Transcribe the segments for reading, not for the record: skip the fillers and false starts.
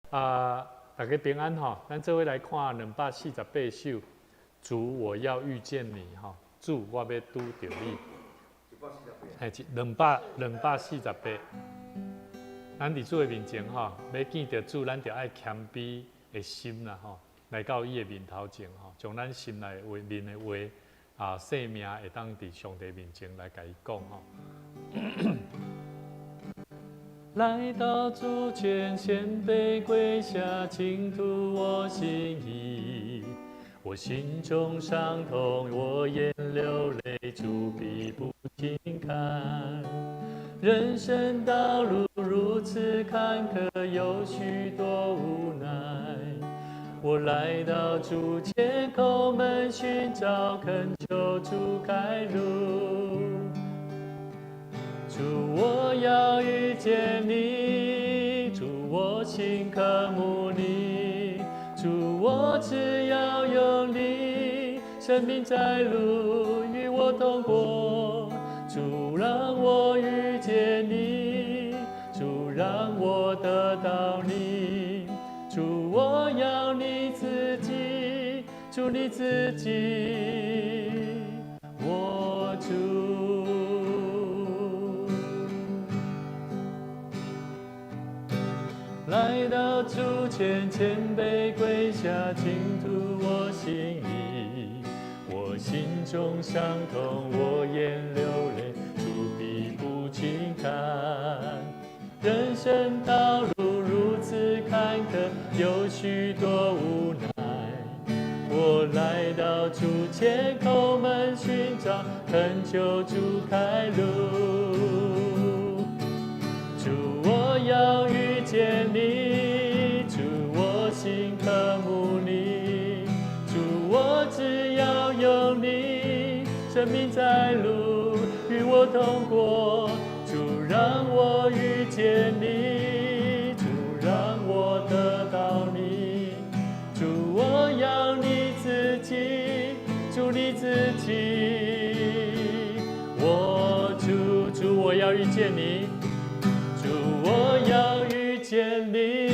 大家平安哈，咱这位来看248首，主我要遇见你哈，主我要拄着你。248，咱伫主的面前哈，要见到主，咱就爱谦卑的心啦哈，来到伊的面头前哈，将咱心内话面的话生命会当伫上帝面前来甲伊讲哈。来到主前，谦卑跪下，倾吐我心意。我心中伤痛，我眼流泪，主必不轻看。人生道路如此坎坷，有许多无奈。我来到主前，叩门寻找，恳求主开路。主，我要遇见你，主，我心渴慕你，主，我只要有你，生命在路与我同过。主，让我遇见你，主，让我得到你，主，我要你自己，主你自己，我主。来到主前，谦卑跪下，倾吐我心意。我心中伤痛，我眼流泪，主必不轻看。人生道路如此坎坷，有许多无奈。我来到主前，叩门寻找，恳求主开路。主，我要遇见你，主，我心渴慕你，主，我只要有你，生命在路与我同过。主，让我遇见你，主，让我得到你，主，我要你自己，主你自己，我主，我要遇见你。主，我要遇见你，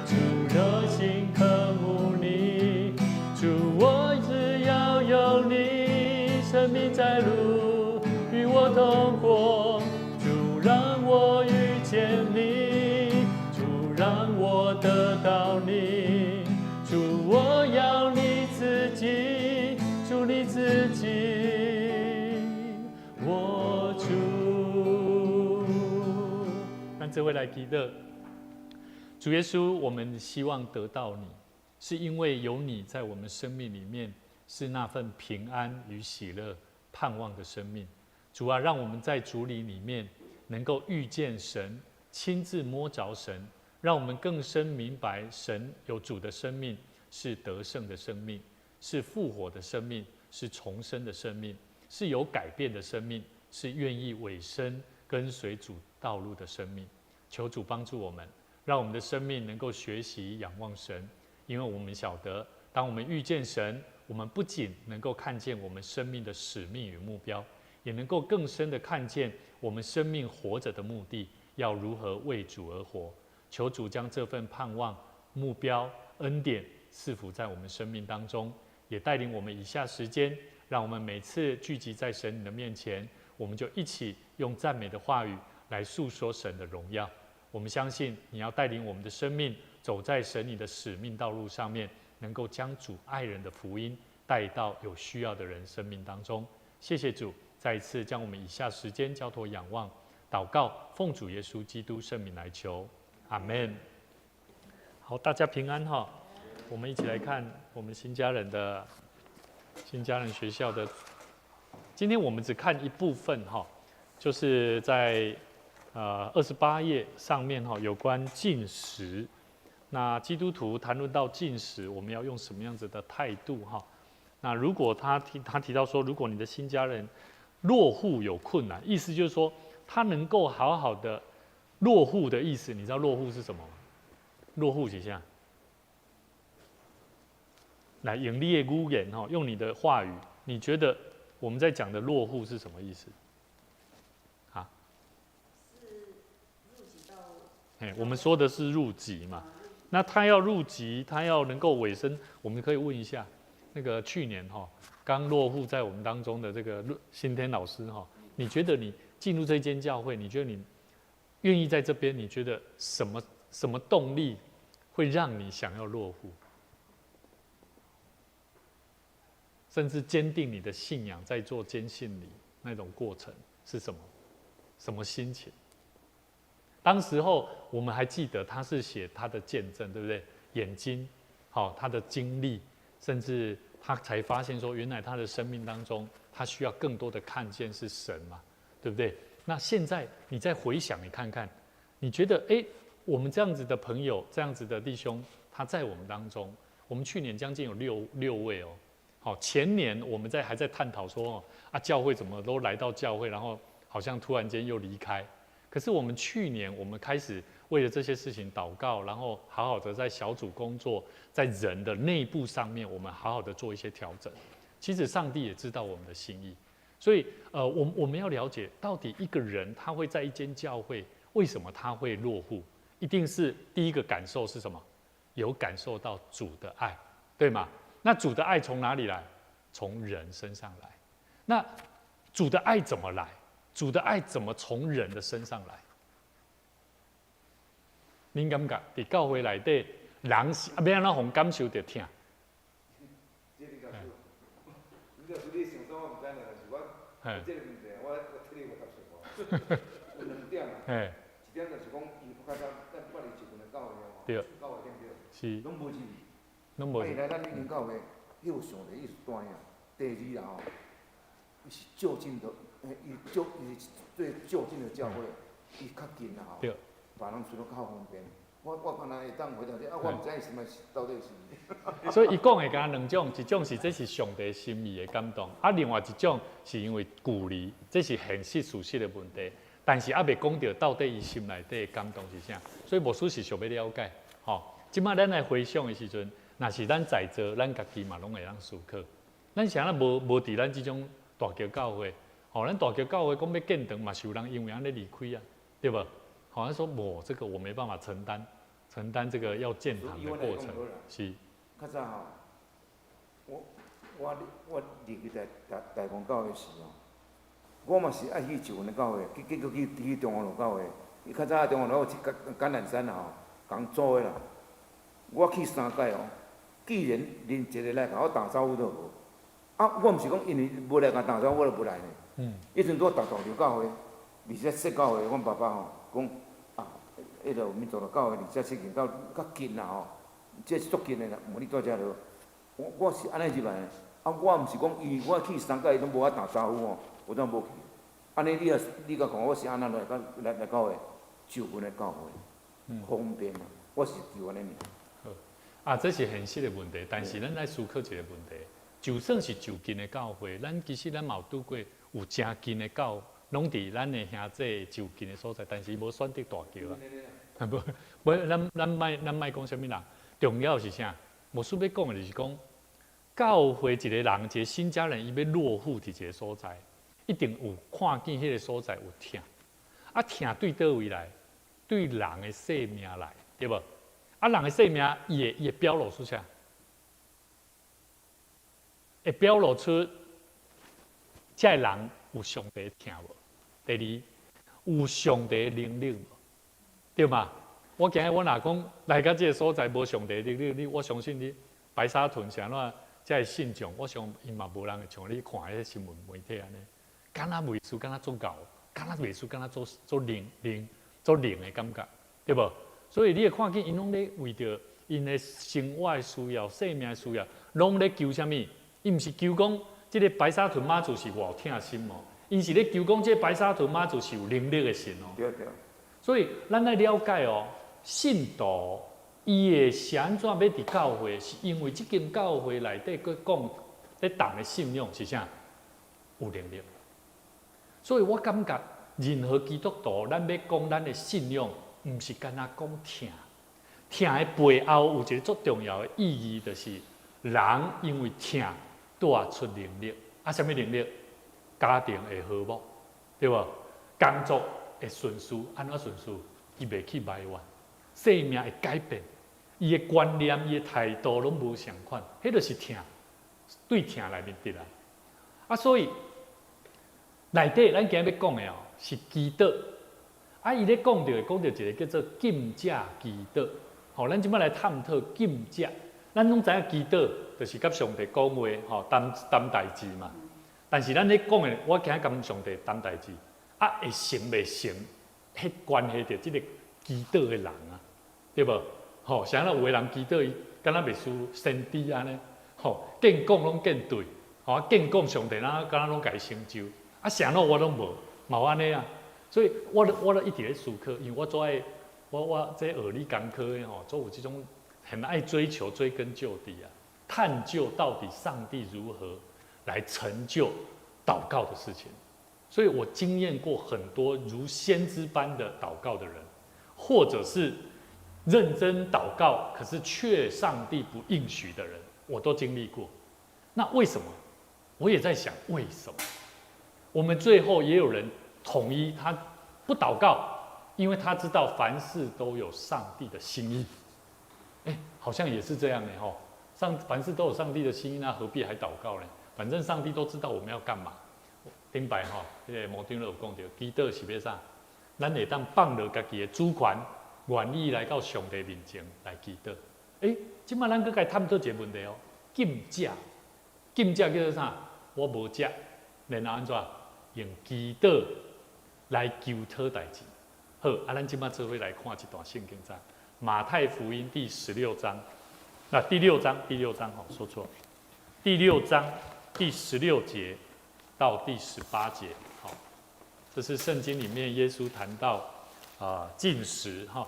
主，热心渴慕你，主，我只要有你，生命在路与我同过。主，让我遇见你，主，让我得到你，主，我要你自己，主你自己，我主。这位来祈祷，主耶稣，我们希望得到你，是因为有你在我们生命里面，是那份平安与喜乐、盼望的生命。主啊，让我们在主里面能够遇见神，亲自摸着神，让我们更深明白神有主的生命是得胜的生命，是复活的生命，是重生的生命，是有改变的生命，是愿意委身跟随主道路的生命。求主帮助我们，让我们的生命能够学习仰望神，因为我们晓得，当我们遇见神，我们不仅能够看见我们生命的使命与目标，也能够更深的看见我们生命活着的目的，要如何为主而活。求主将这份盼望、目标、恩典赐福在我们生命当中，也带领我们以下时间，让我们每次聚集在神你的面前，我们就一起用赞美的话语来诉说神的荣耀。我们相信你要带领我们的生命走在神你的使命道路上面，能够将主爱人的福音带到有需要的人生命当中。谢谢主，再一次将我们以下时间交托仰望、祷告，奉主耶稣基督圣名来求，阿们。好，大家平安哈。我们一起来看我们新家人学校的。今天我们只看一部分哈，就是在28页上面哈，有关禁食。那基督徒谈论到禁食，我们要用什么样子的态度哈？那如果他提到说，如果你的新家人落户有困难，意思就是说他能够好好的落户的意思，你知道落户是什么吗？落户几下？来，用你的语言哈，用你的话语，你觉得我们在讲的落户是什么意思？我们说的是入籍嘛，那他要入籍，他要能够委身，我们可以问一下，那个去年刚落户在我们当中的这个新天老师你觉得你进入这间教会，你觉得你愿意在这边，你觉得什么动力会让你想要落户？甚至坚定你的信仰，在做坚信礼那种过程是什么？什么心情？当时候我们还记得他是写他的见证，对不对？眼睛，他的经历，甚至他才发现说，原来他的生命当中，他需要更多的看见是神嘛，对不对？那现在你再回想，你看看，你觉得，我们这样子的朋友，这样子的弟兄，他在我们当中，我们去年将近有六位哦。前年我们还在探讨说，教会怎么都来到教会，然后好像突然间又离开。可是我们去年我们开始为了这些事情祷告，然后好好的在小组工作，在人的内部上面，我们好好的做一些调整。其实上帝也知道我们的心意，所以我们要了解到底一个人他会在一间教会，为什么他会落户？一定是第一个感受是什么？有感受到主的爱，对吗？那主的爱从哪里来？从人身上来。那主的爱怎么来？主的爱怎么从人的身上来？您感觉在教会内底，人是要安怎互感受到疼？这你讲对，你就是你想说我唔知啦，但是我这个问题，我替你回答说，有两点啦。一点就是讲，伊较早咱捌离一份的教会对，教会对不对？是。拢无字。拢无。伊来咱恁教会，迄有上帝意思大呀。第二啦伊是就近的，伊是最就近的教会，伊较近啦对。别人出入较方便。我可能会当回答你，我唔知伊是咪到底是。所以伊讲的敢两种，一种是这是上帝心意的感动，另外一种是因为距离，这是现实事实的问题。但是未讲到底伊心内底的感动是啥，所以牧师是想要了解。即摆咱来回想的时阵，若是咱在座，咱家己嘛拢会当思考。咱是安那无伫咱即种大桥教会，咱大桥教会讲要建堂嘛，是有人因为安尼离开啊，对无？像说这个我没办法承担这个要建堂的过程，是。较早我入去大公教会时我嘛是爱去一份的教会，结果去中华路教会。伊较早中华路去橄榄山共租的啦。我去3届既然连一个来甲我打招呼都无，我毋是讲因为无来甲打招呼，我就无来呢。迄阵拄大条教会，27世教会，阮爸爸讲迄个民族的教会27世较近啦这是足近的啦。问你住遮落，我是安尼入来的。我毋是讲伊我去3届伊拢无我打招呼我怎无去？安尼你甲讲我是安那来教会，就阮的教会，方便嘛。我是就安尼尔。这是现实的问题，但是咱来思考一个问题，就算是就近的教会，其实咱嘛有拄过有真近的教，拢伫咱的兄弟就近的所在，但是无选择大桥啊。咱莫讲啥物人，重要是啥？牧师要讲的就是讲，教会一个人，一个新家人，伊要落户伫一个所在，一定有看见迄个所在有疼，疼对倒位来？对人的生命来，对无？人的生命也表露出啥？会表露出这个人有上帝疼无？第二，有上帝能力无？对嘛？我今日我若讲来到这个所在无上帝能力，我相信你白沙屯是安怎才会信众？我想伊嘛无人会像你看迄新闻媒体安尼，敢若袂输，敢若做狗，敢若袂输，敢若做灵的感觉，对无？所以你会看见，因拢咧为着因的生活的需要、生命的需要，拢咧求啥物？伊毋是求讲，即个白沙屯妈祖是偌疼心哦，因是咧求讲，即个白沙屯妈祖是有能力的神哦。对。所以咱来了解信徒伊会是安怎要伫教会，是因为即间教会内底佮讲咧谈的信仰是啥？有能力。所以我感觉，任何基督徒，咱要讲咱的信仰。毋是干那讲疼的背后有一个足重要的意义，就是人因为疼带出能力。啥物能力？家庭会和睦，对无？工作会顺遂，安怎顺遂？伊袂去埋怨，生命会改变。伊的观念、伊的态度拢无相款，迄就是疼，对疼来面的啦。啊，所以内底咱今日要讲的哦，是基督。啊，伊咧讲到一个叫做禁戒基督。吼，咱即摆来探讨禁戒。咱拢知影基督就是甲上帝讲话，吼，担代志嘛。但是咱咧讲的，我今日甲上帝担代志，啊，会成袂成，迄关系着即个基督的人啊，对无？吼，像咱有个人基督伊敢若袂输先知安尼，吼，见讲拢见对，吼，见讲上帝敢若拢家成就，啊，啥咯我拢无，嘛有安尼啊。所以我都一直咧思考，因为我做爱我这学理工科的吼，做有这种很爱追求追根究底啊，探究到底上帝如何来成就祷告的事情。所以我经验过很多如先知般的祷告的人，或者是认真祷告，可是却上帝不应许的人，我都经历过。那为什么？我也在想，为什么？我们最后也有人统一，他不祷告，因为他知道凡事都有上帝的心意。好像也是这样呢，吼。凡事都有上帝的心意，那何必还祷告呢？反正上帝都知道我们要干嘛。顶摆吼，迄个毛长老有讲到，基督是要啥？咱会当放落家己的主权，愿意来到上帝面前来祈祷。即摆咱搁该探讨一个问题哦，禁戒，禁戒叫做啥？我无戒，然后安怎用祈祷来求讨代志？好，咱即摆做伙来看一段圣经章，马太福音第16章，第六章，说错，第6章第16节到第18节，好，这是圣经里面耶稣谈到禁食哈，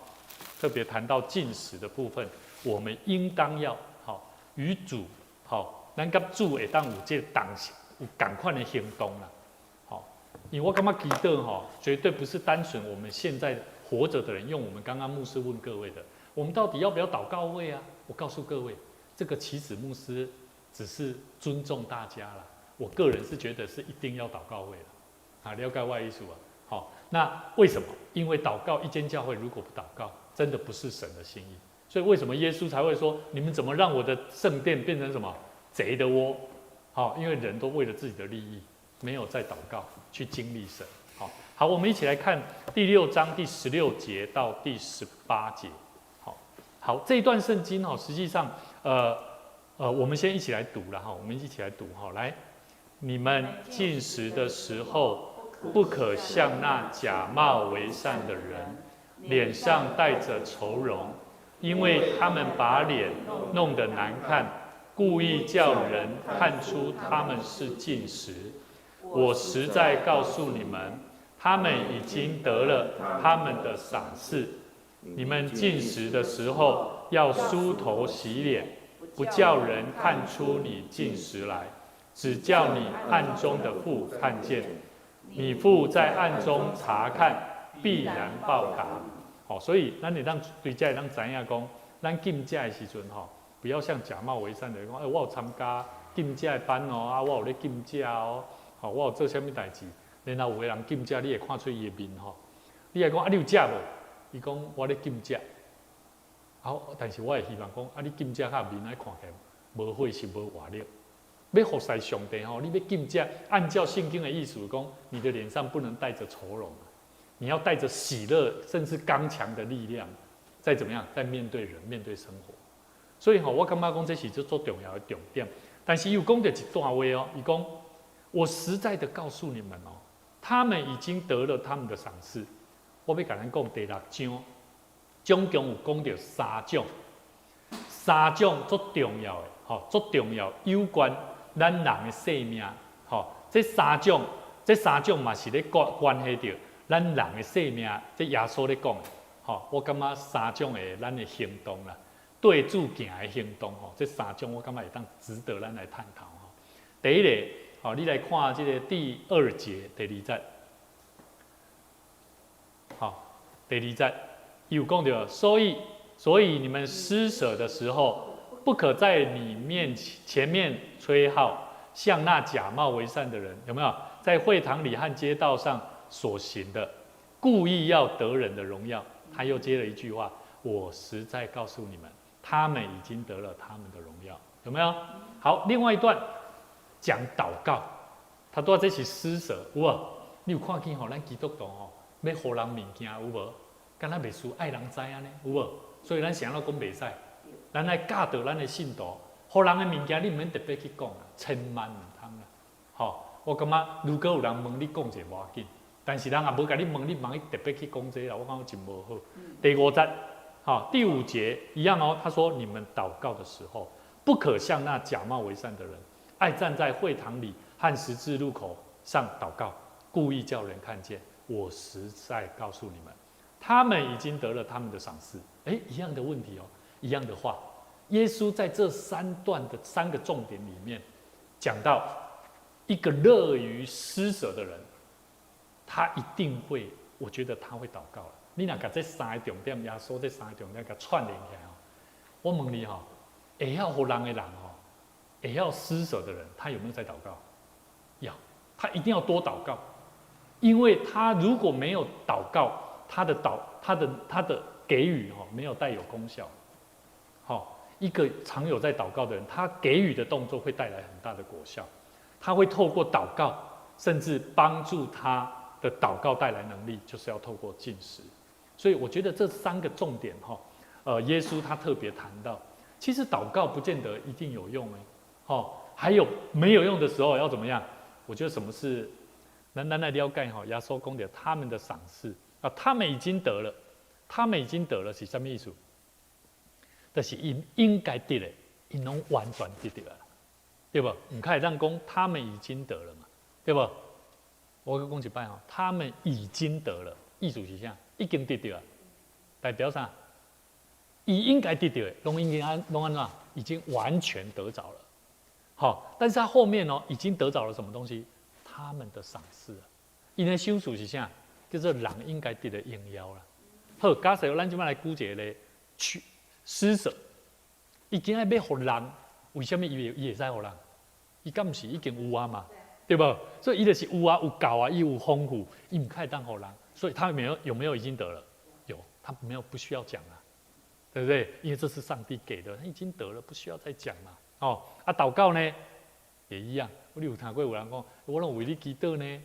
特别谈到禁食的部分，我们应当要好与主好，咱甲主会当有这当有同款的行动啦，好，因为我感觉祈祷哈，绝对不是单纯我们现在活着的人用我们刚刚牧师问各位的，我们到底要不要祷告会啊？我告诉各位，这个其实牧师只是尊重大家啦。我个人是觉得是一定要祷告会的，了解我的意思啊。好，那为什么？因为祷告，一间教会如果不祷告，真的不是神的心意。所以为什么耶稣才会说，你们怎么让我的圣殿变成什么贼的窝？好，因为人都为了自己的利益，没有在祷告去经历神。好，我们一起来看第6章第16节到第18节。好，这一段圣经实际上我们先一起来读了哈，我们一起来读哈，来。你们禁食的时候，不可像那假冒为善的人，脸上带着愁容，因为他们把脸弄得难看，故意叫人看出他们是禁食。我实在告诉你们，他们已经得了他们的赏赐。你们禁食的时候，要梳头洗脸，不叫人看出你禁食来。只叫你暗中的父看见，你父在暗中查看，必然报答。好，所以咱会当对这咱知影讲，咱禁戒的时阵不要像假冒为善的人讲，我有参加禁戒的班哦，我有咧禁戒哦，我有做啥物代志，然后有个人禁戒，你会看出伊的面你会讲你有戒无？伊讲我咧禁戒，好，但是我会希望讲你禁戒较面来看起来无血是无活力。要服侍上帝你要禁戒，按照圣经的意思讲，你的脸上不能带着愁容，你要带着喜乐，甚至刚强的力量，再怎么样，在面对人、面对生活。所以我感觉讲这是最重要的重点。但是又讲到一段话伊讲我实在的告诉你们他们已经得了他们的赏赐。我要跟咱讲第6章，总共有讲到3种最重要的，最重要有关咱人的性命，这三种嘛是咧关系到咱人的性命。这耶稣咧讲的，我感觉3种的咱的行动啦，对主行的行动，这3种我感觉会当值得咱来探讨。第一个，你来看这个第2节第2节，第2节有讲到，所以你们施舍的时候，不可在你前面吹号，像那假冒为善的人，有没有？在会堂里和街道上所行的，故意要得人的荣耀。他又接了一句话：我实在告诉你们，他们已经得了他们的荣耀，有没有？好，另外一段讲祷告，他都这是施舍，有无？你有看见吼？咱基督徒吼，要互人物件有无？敢若袂输爱人知安尼，有无？所以咱想要讲袂使，咱来教导咱的信徒，互人的物件你毋免特别去讲啦，千万唔通啦。吼，我感觉如果有人问你讲者无要紧，但是人也无甲你问，你忙去特别去讲这啦，我感觉真无好。第5节，好，第5节一样哦。他说：你们祷告的时候，不可像那假冒为善的人，爱站在会堂里和十字路口上祷告，故意叫人看见。我实在告诉你们，他们已经得了他们的赏赐。一样的问题哦，一样的话。耶稣在这3个重点里面，讲到一个乐于施舍的人，他一定会，我觉得他会祷告了。你若把这3个重点，耶稣这3个重点给串联起来哦，我问你哈，会要互人的人哦，会要施舍的人，他有没有在祷告？要，他一定要多祷告，因为他如果没有祷告，他的给予哈没有带有功效。好，一个常有在祷告的人，他给予的动作会带来很大的果效，他会透过祷告，甚至帮助他的祷告带来能力，就是要透过进食。所以我觉得这3个重点哈，耶稣他特别谈到，其实祷告不见得一定有用还有没有用的时候要怎么样？我觉得什么是咱来了解哈，耶稣讲的他们的赏赐啊，他们已经得了，他们已经得了是什么意思？就是因应该得的，因拢完全得到了，对不？唔可以让讲他们已经得了嘛，对不？我讲一摆哈，他们已经得了，意思是啥？已经得到了，代表啥？伊应该得到的，拢安怎？已经完全得着了。好，但是他后面已经得着了什么东西？他们的赏赐啊，因为修属是啥？叫做人应该得的应邀啦。好，假设咱今摆来估一个咧，去施舍，伊今仔要互人，为什么伊会使互人？伊敢毋是已经有啊嘛？对不？所以伊就是有啊，有够啊，伊有丰富，伊唔可以当互人。所以他有没有已经得了？有，他没有不需要讲啊，对不对？因为这是上帝给的，他已经得了，不需要再讲嘛。祷告呢也一样。你有听过有人讲，我拢为你祈祷呢，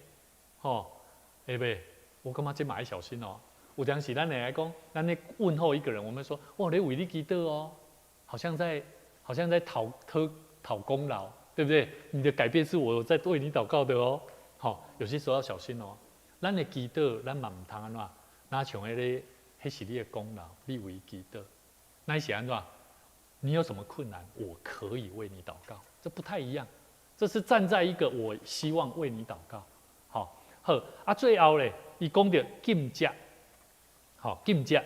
对不对？我感觉这嘛要小心哦。有当时咱来讲，咱咧问候一个人，我们说，我咧为你祈祷哦，好像在讨功劳，对不对？你的改变是我在为你祷告的哦。有些时候要小心哦。咱的祈祷，咱嘛唔通安怎？哪像迄是你的功劳，你为祈祷，那是安怎？你有什么困难，我可以为你祷告，这不太一样。这是站在一个我希望为你祷告。好，最后咧，伊讲到禁食，禁食，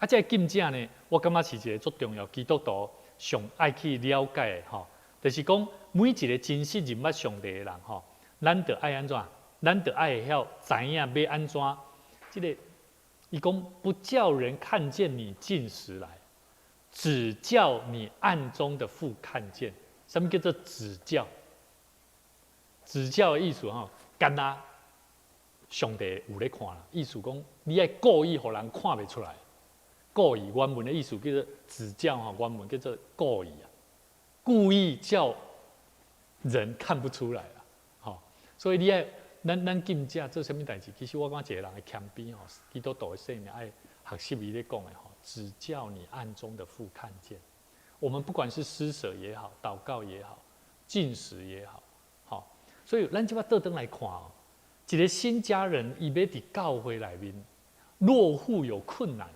这禁食呢，我感觉是一个最重要，基督徒上爱去了解的就是讲每一个真实认捌上帝的人咱得爱安怎？咱得爱会晓知影要安怎？这个伊讲不叫人看见你进食来，只叫你暗中的父看见。什么叫做指教？指教的意思干那上帝有咧看啦，意思讲你爱故意互人看袂出来，故意原文的意思叫做指教原文叫做故意啊，故意叫人看不出来啊。所以你爱咱禁食做什么代志？其实我感觉一个人的谦卑基督徒的生命爱学习伊咧讲的只叫你暗中的父看见。我们不管是施舍也好，祷告也好，进食也好，所以咱即摆倒转来看一个新家人伊要伫教会内面落户有困难，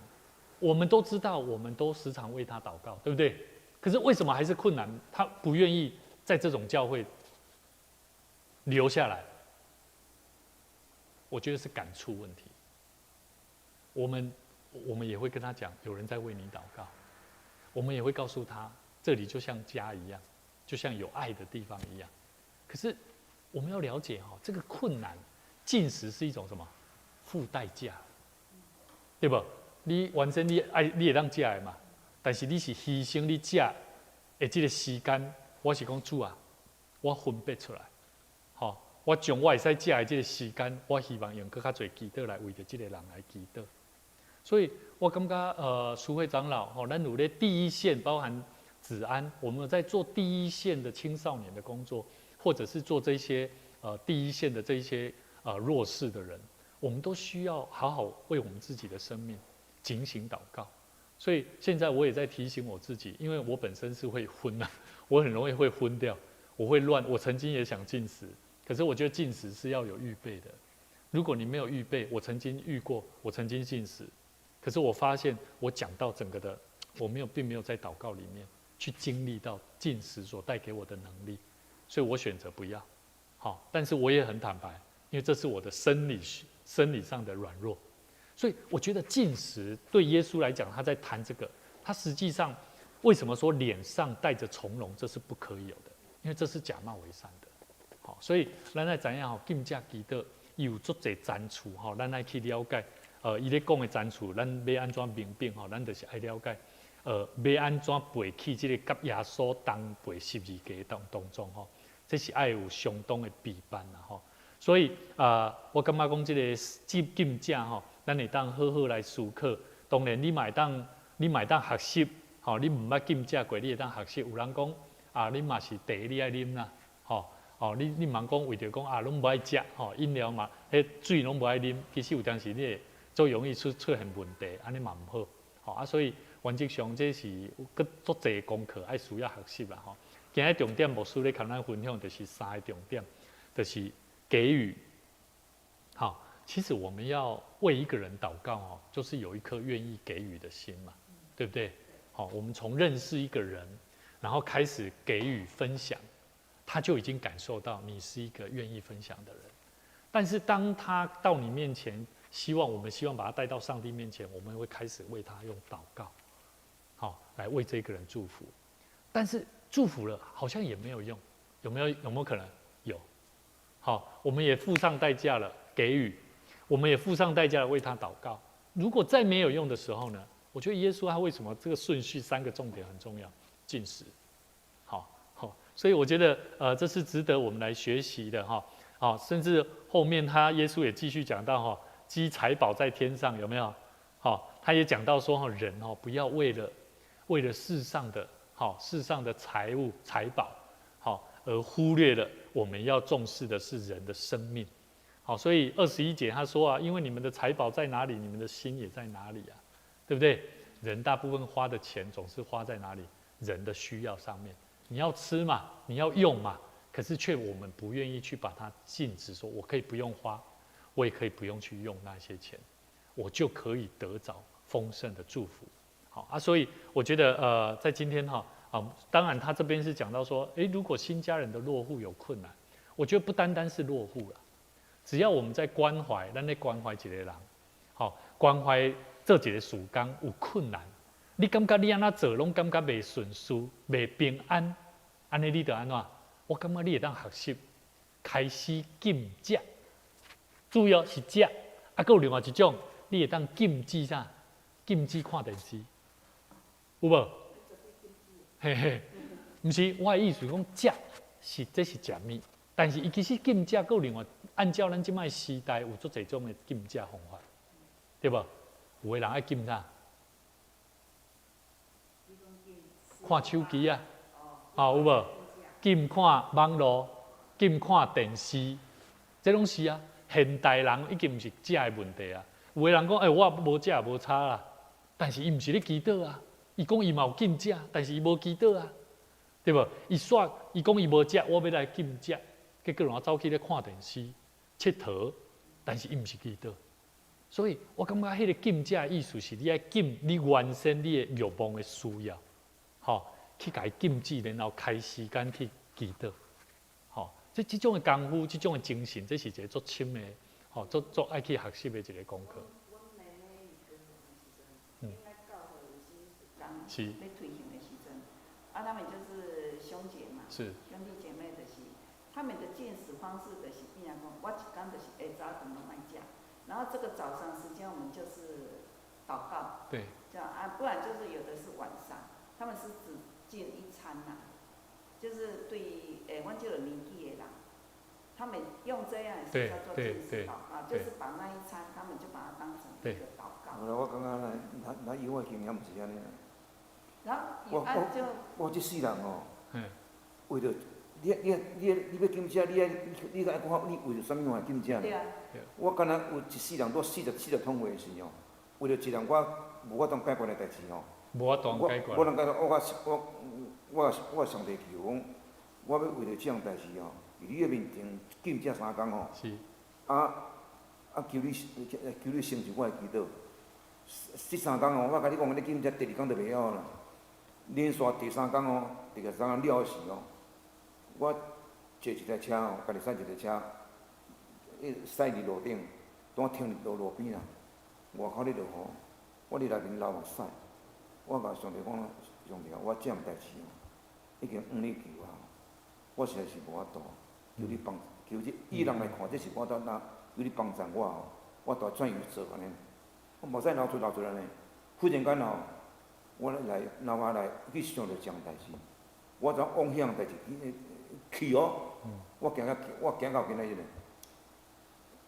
我们都知道，我们都时常为他祷告，对不对？可是为什么还是困难？他不愿意在这种教会留下来。我觉得是感触问题。我们也会跟他讲，有人在为你祷告。我们也会告诉他，这里就像家一样，就像有爱的地方一样。可是我们要了解这个困难，进食是一种什么？付代价，对不？你完成你会当食的嘛？但是你是牺牲你食的这个时间，我是讲主啊，我分别出来，我将我会使食的这个时间，我希望用更较侪祈祷来为着这个人来祈祷。所以我感觉苏会长老吼，咱有咧第一线，包含子安，我们在做第一线的青少年的工作，或者是做这些第一线的这些弱势的人，我们都需要好好为我们自己的生命警醒祷告。所以现在我也在提醒我自己，因为我本身是会昏啊，我很容易会昏掉，我会乱。我曾经也想禁食，可是我觉得禁食是要有预备的。如果你没有预备，我曾经遇过，我曾经禁食，可是我发现我讲到整个的，并没有在祷告里面去经历到禁食所带给我的能力，所以我选择不要。好，但是我也很坦白，因为这是我的生理上的软弱，所以我觉得禁食对耶稣来讲，他在谈这个，他实际上为什么说脸上带着从容，这是不可以有的，因为这是假冒为善的。好，所以咱来怎样禁戒基督有足侪赞处吼，咱来去了解。伊咧讲的赞处，咱要安怎明辨吼？咱就是爱了解。要安怎背起这个甲耶稣同背12家当中吼，这是爱有相当的备班啦吼。所以我感觉讲这个禁戒吼，咱会当好好来思考。当然你买当学习吼，你唔捌禁戒过，你会当学习。有人讲你嘛是茶你爱啉啦，吼。你唔通讲为着讲拢无爱食吼，饮料嘛，迄水拢无爱啉，其实有当时你会最容易出现问题，安尼嘛唔好。所以原则上这是佮足侪功课爱需要学习啦吼。今日重点牧师咧，跟咱分享就是3个重点，就是给予。好，其实我们要为一个人祷告哦，就是有一颗愿意给予的心嘛，对不对？好，我们从认识一个人，然后开始给予分享。他就已经感受到你是一个愿意分享的人，但是当他到你面前，我们希望把他带到上帝面前，我们会开始为他用祷告，好，来为这个人祝福。但是祝福了好像也没有用，有没有可能？有，好，我们也付上代价了，给予，我们也付上代价了为他祷告。如果再没有用的时候呢？我觉得耶稣他为什么这个顺序3个重点很重要？禁食。所以我觉得，这是值得我们来学习的哈。好，甚至后面耶稣也继续讲到哈，积财宝在天上有没有？好，他也讲到说哈，人不要为了世上的财物财宝，好而忽略了我们要重视的是人的生命。好，所以21节他说因为你们的财宝在哪里，你们的心也在哪里啊，对不对？人大部分花的钱总是花在哪里？人的需要上面。你要吃嘛，你要用嘛，可是我们不愿意去把它禁止，说我可以不用花，我也可以不用去用那些钱，我就可以得着丰盛的祝福。好所以我觉得在今天当然他这边是讲到说，如果新家人的落户有困难，我觉得不单单是落户了，只要我们在关怀，咱在关怀一个人，关怀这一个事工有困难。你感觉你安怎做，拢感觉袂顺遂、袂平安，安尼你就安怎？我感觉你会当学习，开始禁食，主要是食。还有另外一种，你会当禁止啥？禁止看电视，有无？嘿嘿，毋是，我的意思讲食这是食物，但是伊其实禁食，有另外按照咱即摆时代有足侪种的禁食方法，对无？有的人爱禁啥？看手机有无？禁看网络，禁看电视，这拢是啊。现代人已经毋是食的问题啊。有的人讲，我无食也无差啦，但是伊毋是咧祈祷啊。伊讲伊嘛有禁食，但是伊无祈祷啊，对无？伊讲伊无食，我要来禁食，结果人走去咧看电视、佚佗，但是伊毋是祈祷。所以我感觉迄个禁食的意思是，你爱禁你原先你的欲望的需要。去甲伊禁止，然后开时间去祈祷。这种的功夫，这种的精神，这是一个足深的，足爱去学习的一个功课。是。要推行的时阵，他们就是兄姐嘛，是。兄弟姐妹就是，他们的进食方式就是，比如讲，我一天就是下早顿拢爱食，然后这个早上时间我们就是祷告。对。这样不然就是有的是晚上。他们是只进一餐呐，就是对阮这个年纪的人，他们用这样也是对叫做对禁食对祷告，就是把那一餐，他们就把它当成一个祷告。我感觉咱以我经验毋是安尼。然后以安就我即世人哦，嗯，为着你要禁食，你甲讲你为着啥物话禁食？对啊，我敢若有一世人拄40通话时哦，为着一人我无法当解决的代志哦。无法当解决。我能解决，我上帝求讲，我要为着这样代志哦，伫你的面前禁食3工吼。是。求你成就我的祈祷。这3工哦，我甲你讲，你禁食第2工就袂晓啦。连续第3工哦，第3工了时哦，我坐一台车哦，家己驶一台车，驶伫路顶，当停伫路边啦。外口咧落雨，我伫内面流目屎。我甲上帝讲，上帝啊，我这样代志哦，已经你求啊，我实在是无法度，求你帮，求这以人来看，这是我求你帮助我哦，我大怎样做安尼？我目屎流出来呢，忽然间哦，我来去想着这样代志，我怎妄想代志去哦，我行到今仔日呢。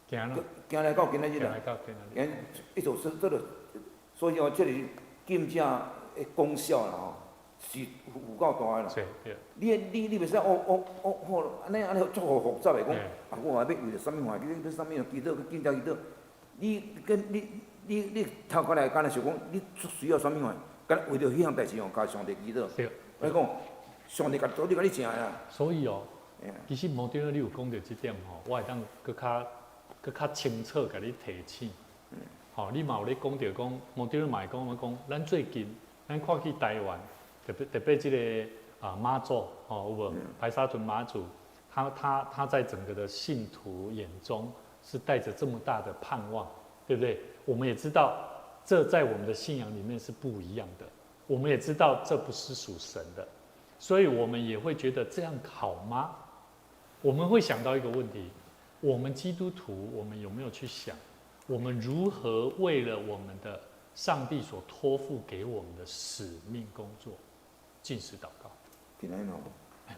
行来到今仔日啦，一直说这个，所以哦，这个禁食的功效啦吼，是有够大个啦。你袂使安尼足复杂的讲，我要为着啥物话，你啥物样祈祷，禁食祈祷，你头壳内敢若想讲，你需要啥物话，敢为着迄项代志哦，甲上帝祈祷。我讲，上帝早就甲你请啦。所以哦，其实毛丁你有讲到这点吼，我会当搁较清楚甲你提醒。吼，你嘛有咧讲到讲，毛丁嘛会讲，咱最近咱看去台湾，特别这个妈祖吼，有无？白沙屯妈祖，他在整个的信徒眼中是带着这么大的盼望，对不对？我们也知道，这在我们的信仰里面是不一样的。我们也知道这不是属神的，所以我们也会觉得这样好吗？我们会想到一个问题：我们基督徒，我们有没有去想，我们如何为了我们的上帝所托付给我们的使命工作，禁食祷告？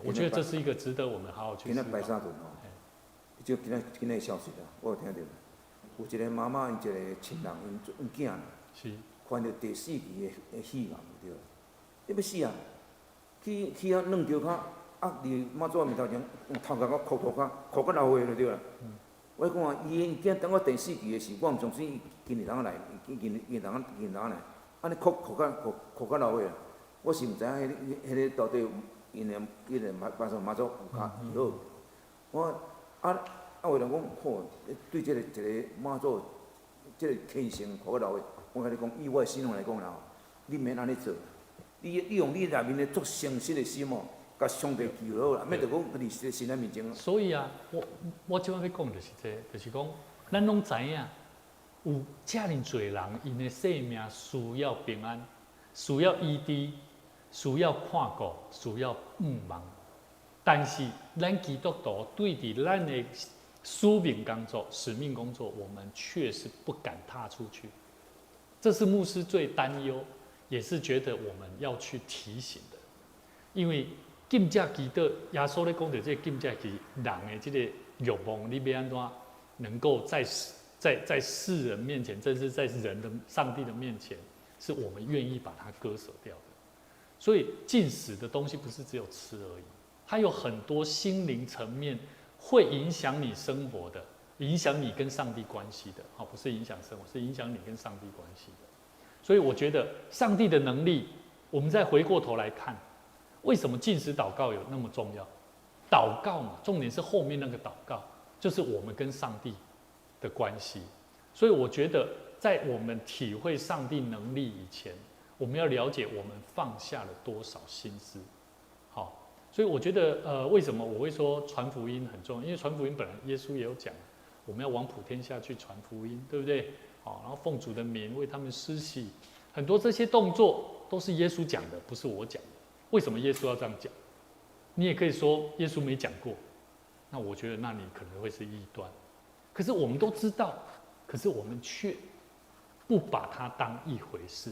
我觉得这是一个值得我们好好去思考。今仔白沙屯吼，就今仔消息啦，我有听到，有一个妈妈因一个亲人因囝啦，患着第4期的肺癌对了，你要死啊！去啊，软着骹，伫妈祖面头前，用头壳哭到流血就对了。我讲啊，伊囝等我第4期的时，我毋相信伊今日来，今日来，安尼哭到流血，我是毋知影迄个到底因个妈祖有卡好。我为了讲好，对一个妈祖，这个虔诚哭到流血，我甲你讲，以我的信仰来讲啦，你免安尼做，你用你内面的足诚实的心哦，甲上帝求好啦，免着讲伫神的面前。所以啊，我即摆要讲就是这，就是讲，咱拢知影，有遮尔侪人，因的生命需要平安，需要医治，需要看顾，需要忙。但是咱基督徒对伫咱的使命工作、使命工作，我们却是不敢踏出去。这是牧师最担忧，也是觉得我们要去提醒的，因为禁食祈祷，耶稣咧讲到这禁食祈人的这个欲望，你要安怎能够在世人面前，甚至在人的上帝的面前，是我们愿意把它割舍掉的。所以禁食的东西不是只有吃而已，它有很多心灵层面会影响你生活的，影响你跟上帝关系的。好，不是影响生活，是影响你跟上帝关系的。所以我觉得上帝的能力，我们再回过头来看，为什么禁食祷告有那么重要？祷告嘛，重点是后面那个祷告，就是我们跟上帝的关系。所以我觉得，在我们体会上帝能力以前，我们要了解我们放下了多少心思。好，所以我觉得，为什么我会说传福音很重要？因为传福音本来耶稣也有讲，我们要往普天下去传福音，对不对？好，然后奉主的名为他们施洗，很多这些动作都是耶稣讲的，不是我讲的。为什么耶稣要这样讲？你也可以说耶稣没讲过，那我觉得那你可能会是异端。可是我们都知道，可是我们却不把它当一回事，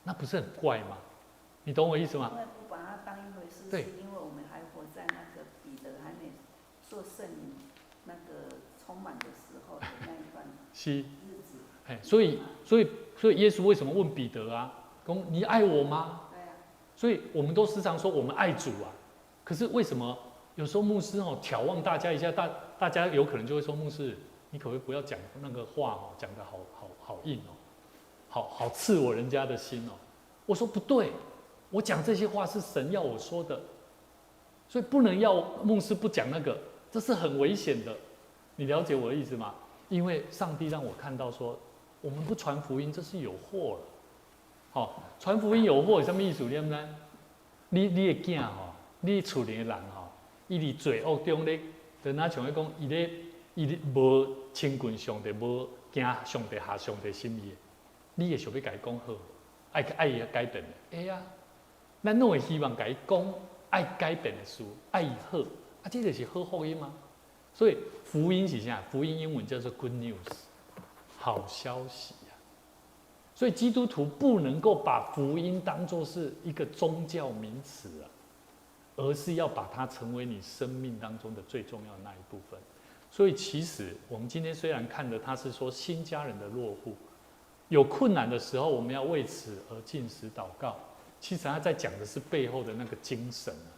那不是很怪吗？你懂我意思吗？因为不把它当一回事，对，是因为我们还活在那个彼得还没做圣灵那个充满的时候的那一段是，日子。哎，所以耶稣为什么问彼得啊？说你爱我吗？对啊。所以我们都时常说我们爱主啊，可是为什么有时候牧师挑望大家一下，大家有可能就会说牧师，你可不可以不要讲那个话讲得好硬好刺我人家的心哦。我说不对，我讲这些话是神要我说的，所以不能要牧师不讲那个，这是很危险的。你了解我的意思吗？因为上帝让我看到说，我们不传福音，这是有祸了。好，传福音有祸是什么意思？你知道？你的囝你厝里的人伊伫罪恶中咧，就那像讲伊咧无亲近上帝，无惊上帝下上帝心意，你会想要甲伊讲好，爱伊改变的，会啊，咱拢会希望甲伊讲爱改变的事，爱伊好，这就是好福音吗？所以福音是啥？福音英文叫做 good news， 好消息啊。所以基督徒不能够把福音当作是一个宗教名词啊，而是要把它成为你生命当中的最重要的那一部分。所以其实我们今天虽然看的他是说新家人的落户，有困难的时候我们要为此而禁食祷告，其实他在讲的是背后的那个精神啊，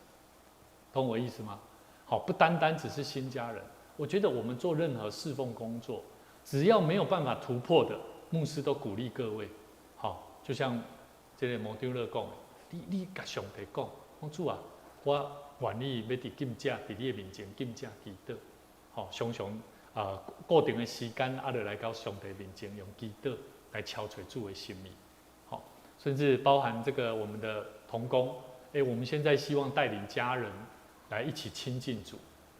懂我意思吗？好，不单单只是新家人，我觉得我们做任何侍奉工作，只要没有办法突破的，牧师都鼓励各位，好，就像这个摩丢勒讲的，你甲上帝讲，主啊，我愿意要伫今者伫你的面前今者祈祷，好，常常固定的时间就来到上帝面前用祈祷来敲锤主的心意，好，甚至包含这个我们的同工，我们现在希望带领家人来一起亲近主，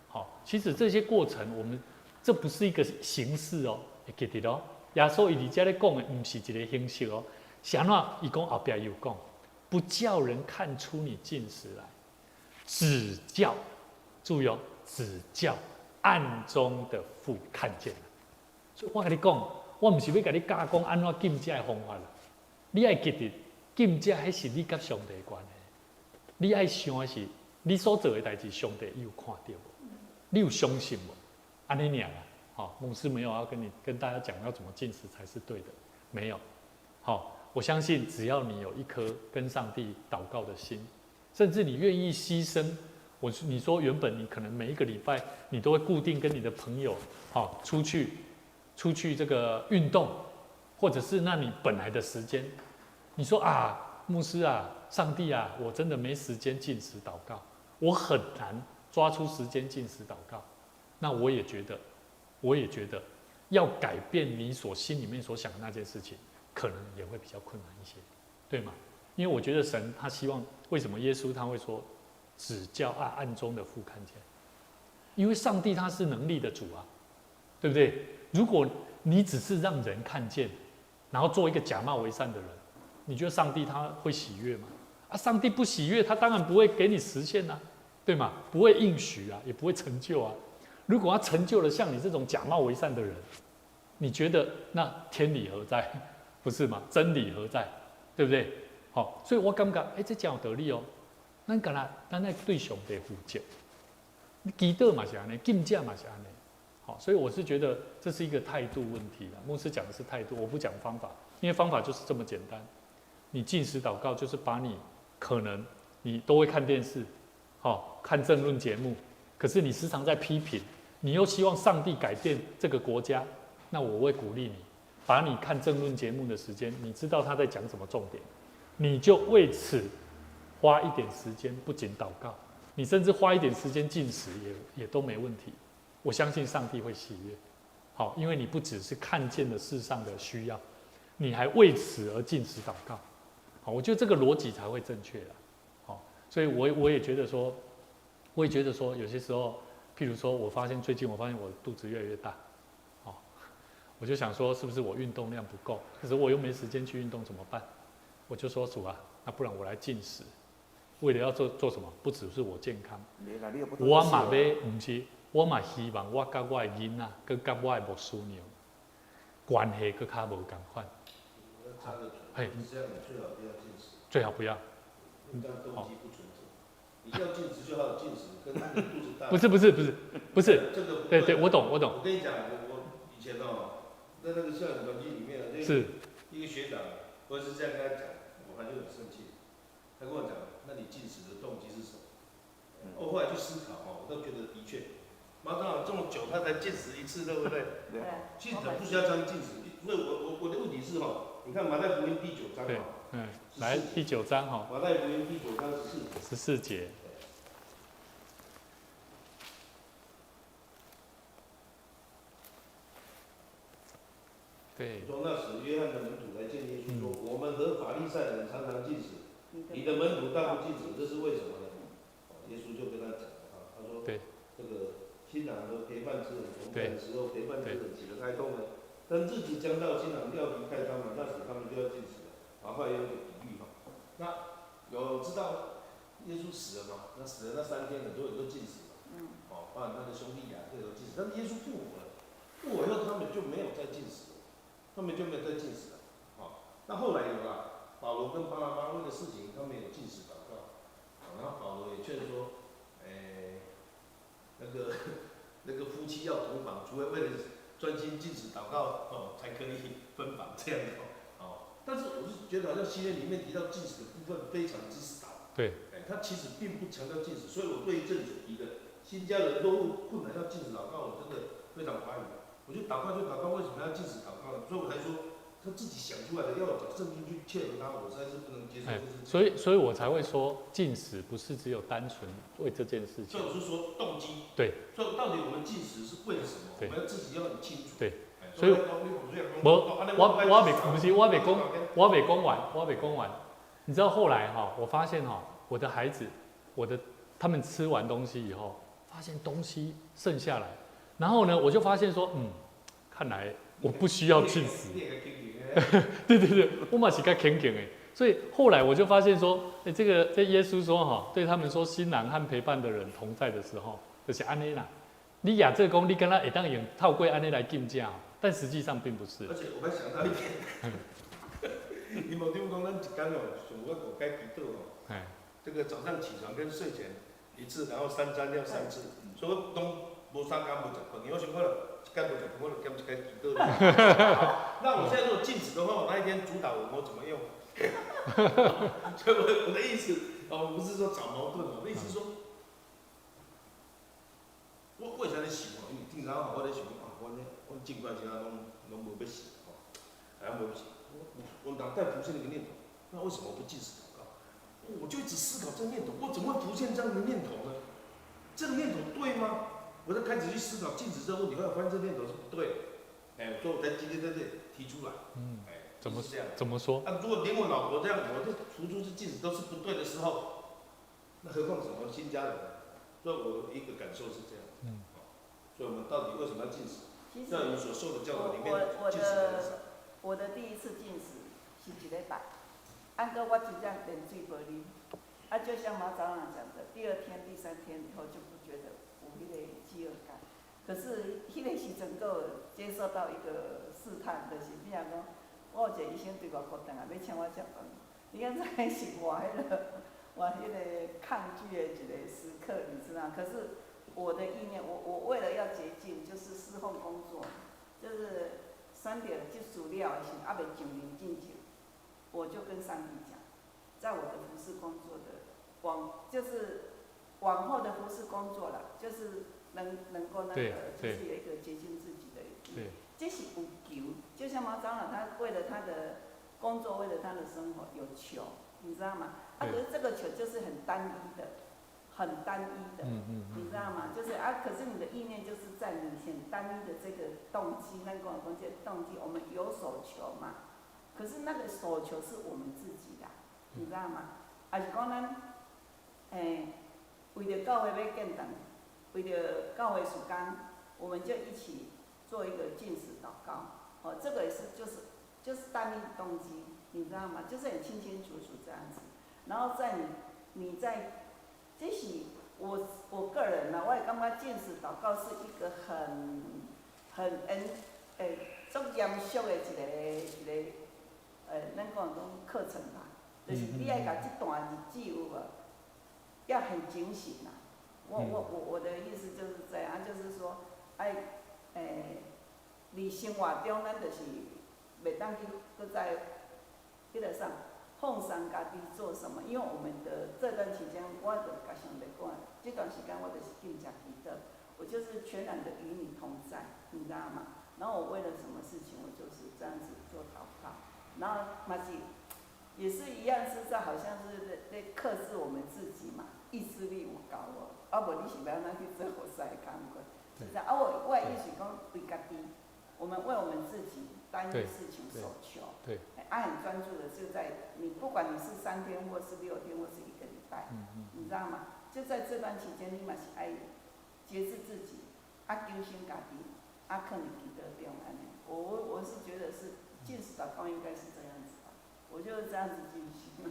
好，其实这些过程我们这不是一个形式哦，会记得哦。耶稣伊伫遮咧讲的，不是一个形式哦。是安怎？伊讲后壁有讲，不叫人看出你进食来，只叫，注意哦，只叫暗中的父看见了。所以我跟你讲，我不是要跟你教讲安怎禁食的方法啦。你要记得，禁食迄是你甲上帝的关系。你要想的是，你所做的代志，上帝有看到无？你有相信无？安尼尔啦。好，牧师没有要跟大家讲要怎么进食才是对的，没有。好，我相信只要你有一颗跟上帝祷告的心，甚至你愿意牺牲。你说原本你可能每一个礼拜你都会固定跟你的朋友好出去这个运动，或者是那你本来的时间，你说啊，牧师啊，上帝啊，我真的没时间进食祷告，我很难抓出时间进食祷告。那我也觉得要改变你心里面所想的那件事情，可能也会比较困难一些，对吗？因为我觉得神他希望，为什么耶稣他会说，只叫暗中的父看见？因为上帝他是能力的主啊，对不对？如果你只是让人看见，然后做一个假冒为善的人，你觉得上帝他会喜悦吗？上帝不喜悦，他当然不会给你实现啊，对吗？不会应许啊，也不会成就啊。如果他成就了像你这种假冒为善的人，你觉得那天理何在？不是吗？真理何在？对不对？好，所以我感觉，这真有道理哦。咱要对上帝负责，祈祷嘛是安尼，禁食嘛是安尼。好，所以我是觉得这是一个态度问题啦。牧师讲的是态度，我不讲方法，因为方法就是这么简单。你禁食祷告就是把可能你都会看电视，看政论节目，可是你时常在批评。你又希望上帝改变这个国家，那我会鼓励你，把你看政论节目的时间，你知道他在讲什么重点，你就为此花一点时间，不仅祷告，你甚至花一点时间进食也都没问题。我相信上帝会喜悦。好，因为你不只是看见了世上的需要，你还为此而进食祷告。好，我觉得这个逻辑才会正确啦。好，所以我也觉得说，有些时候。譬如说，最近我发现我肚子越来越大，我就想说，是不是我运动量不够？可是我又没时间去运动，怎么办？我就说主啊，那不然我来进食，为了要做什么？不只是我健康，我嘛要不是，我嘛希望我甲我的囡仔，跟甲我的牧师娘关系更较无共款。嘿，最好不要。好。你要禁食就好有禁食，跟那个肚子大。不是，这个对，我懂。我跟你讲，我以前在那个校园团体里面是一个学长，我也是这样跟他讲，我还就很生气。他跟我讲，那你进食的动机是什么？我后来去思考我都觉得的确，马长这么久他才进食一次，对不对？对。其实不需要这样进食，所以我的问题是你看马太福音第9章对，来第9章马太福音第9章14节。对。说那时，约翰的门徒来见耶稣说：“我们和法利赛人常常进食，你的门徒但不进食，这是为什么呢？”耶稣就跟他讲他说：“这个新郎和陪伴之人同在的时候，陪伴之人起了哀痛呢。等日子将到，新郎要离开他们，那时他们就要进食了。”后来有一个比喻那有知道耶稣死了嘛？那死了那3天，很多人都进食了。包含他的兄弟这都进食，但是耶稣复活了，复活以后他们就没有再进食了。他们就没有再进食了，那后来有了，保罗跟巴拿巴为了事情，他们有进食祷告，然后保罗也劝说，那个夫妻要同房，除非为了专心进食祷告，才可以分房这样但是我是觉得好像新约里面提到进食的部分非常之少，对，他其实并不强调进食，所以我对这主题的新家人落入困难要进食祷告，我真的非常怀疑。我就祷告，为什么要禁止祷告呢？所以我才说他自己想出来的，要找圣经去切合他，我实在是不能接受。所以我才会说禁食不是只有单纯为这件事情。所以我是说动机。对。所以到底我们禁食是为了什么？我们要自己要很清楚。对。所以，我未讲完。你知道后来我发现我的孩子，他们吃完东西以后，发现东西剩下来。然后呢，我就发现说，看来我不需要禁食。对，我嘛是较虔诚的。所以后来我就发现说，这耶稣说对他们说，新郎和陪伴的人同在的时候，就是安尼啦。你亚这讲，你跟他会当用透过安尼来竞价，但实际上并不是。而且我还想到一点，你无听讲咱一天上我5解祈祷这个早上起床跟睡前1次，然后3餐要3次，所以都。无3天无10饭，我想可能1天无10饭，我就减1天祈祷。那我现在如果禁止的话，我那一天主导我怎么用？所以我的意思不是说找矛盾我的意思是说，我为啥咧想因为平常我咧想我尽管其他拢无要死无死，我脑袋浮现一个念头，那为什么不禁食祷告？我就一直思考这个念头，我怎么会浮现这样的念头呢？这个念头对吗？我在开始去思考禁止这个问题，后来发现这念头是不对，所以我才今天在这里提出来，怎么这样？怎么说？如果连我老婆这样，我这提出是禁止都是不对的时候，那何况什么新家人？所以我一个感受是这样，所以我们到底为什么要禁止？在我们所受的教导里面，禁止很少。我的第一次禁食是1礼拜，按个我真正连水无啉，就像马长老讲的，第2天、第3天以后就不觉得。有迄个饥饿感，可是迄个时阵，佫接受到一个试探，就是比如讲，我有一个医生对外国回来，要请我食饭，你看这是我迄个抗拒的一个时刻，你知道？可是我的意念，我为了要洁净，就是侍奉工作，就是3点结束了的时候，还袂上灵进酒，我就跟上帝讲，在我的服侍工作的就是往后的服侍工作啦，就是能够就是有一个洁净自己的，这是有求。就像毛长老，他为了他的工作，为了他的生活有求，你知道吗？可是这个求就是很单一的，你知道吗？就是可是你的意念就是在你很单一的这个动机，那个关键动机，我们有所求嘛。可是那个所求是我们自己的，你知道吗？还是讲咱，为了教会要建堂，为了教会时间，我们就一起做一个禁食祷告。这个也是就是单一动机，你知道吗？就是很清清楚楚这样子。然后在你在，这是我个人啦，我也感觉禁食祷告是一个足严肃的一个咱讲课程吧，就是你爱甲这段日子有无？要很警醒呐。我的意思就是这样，就是说，伫生活中咱就是袂当去搁在迄个啥放松家己做什么，因为我们的这段期间，我就甲上帝讲，这段时间我就是更加记得，我就是全然的与你同在，你知道吗？然后我为了什么事情，我就是这样子做祷告，然后嘛是也是一样，是在好像是在克制我们自己嘛，意志力有够无，无你是要安怎去做好势的工作，是这样。我的意思讲为家己，我们为我们自己单一事情所求，对，很专注的就在你，不管你是3天或是6天或是1个礼拜，你知道吗？就在这段期间，你嘛是爱节制自己，求神家己，可能记得中安尼。我是觉得是进食祷告应该是这样子吧，我就是这样子进行。我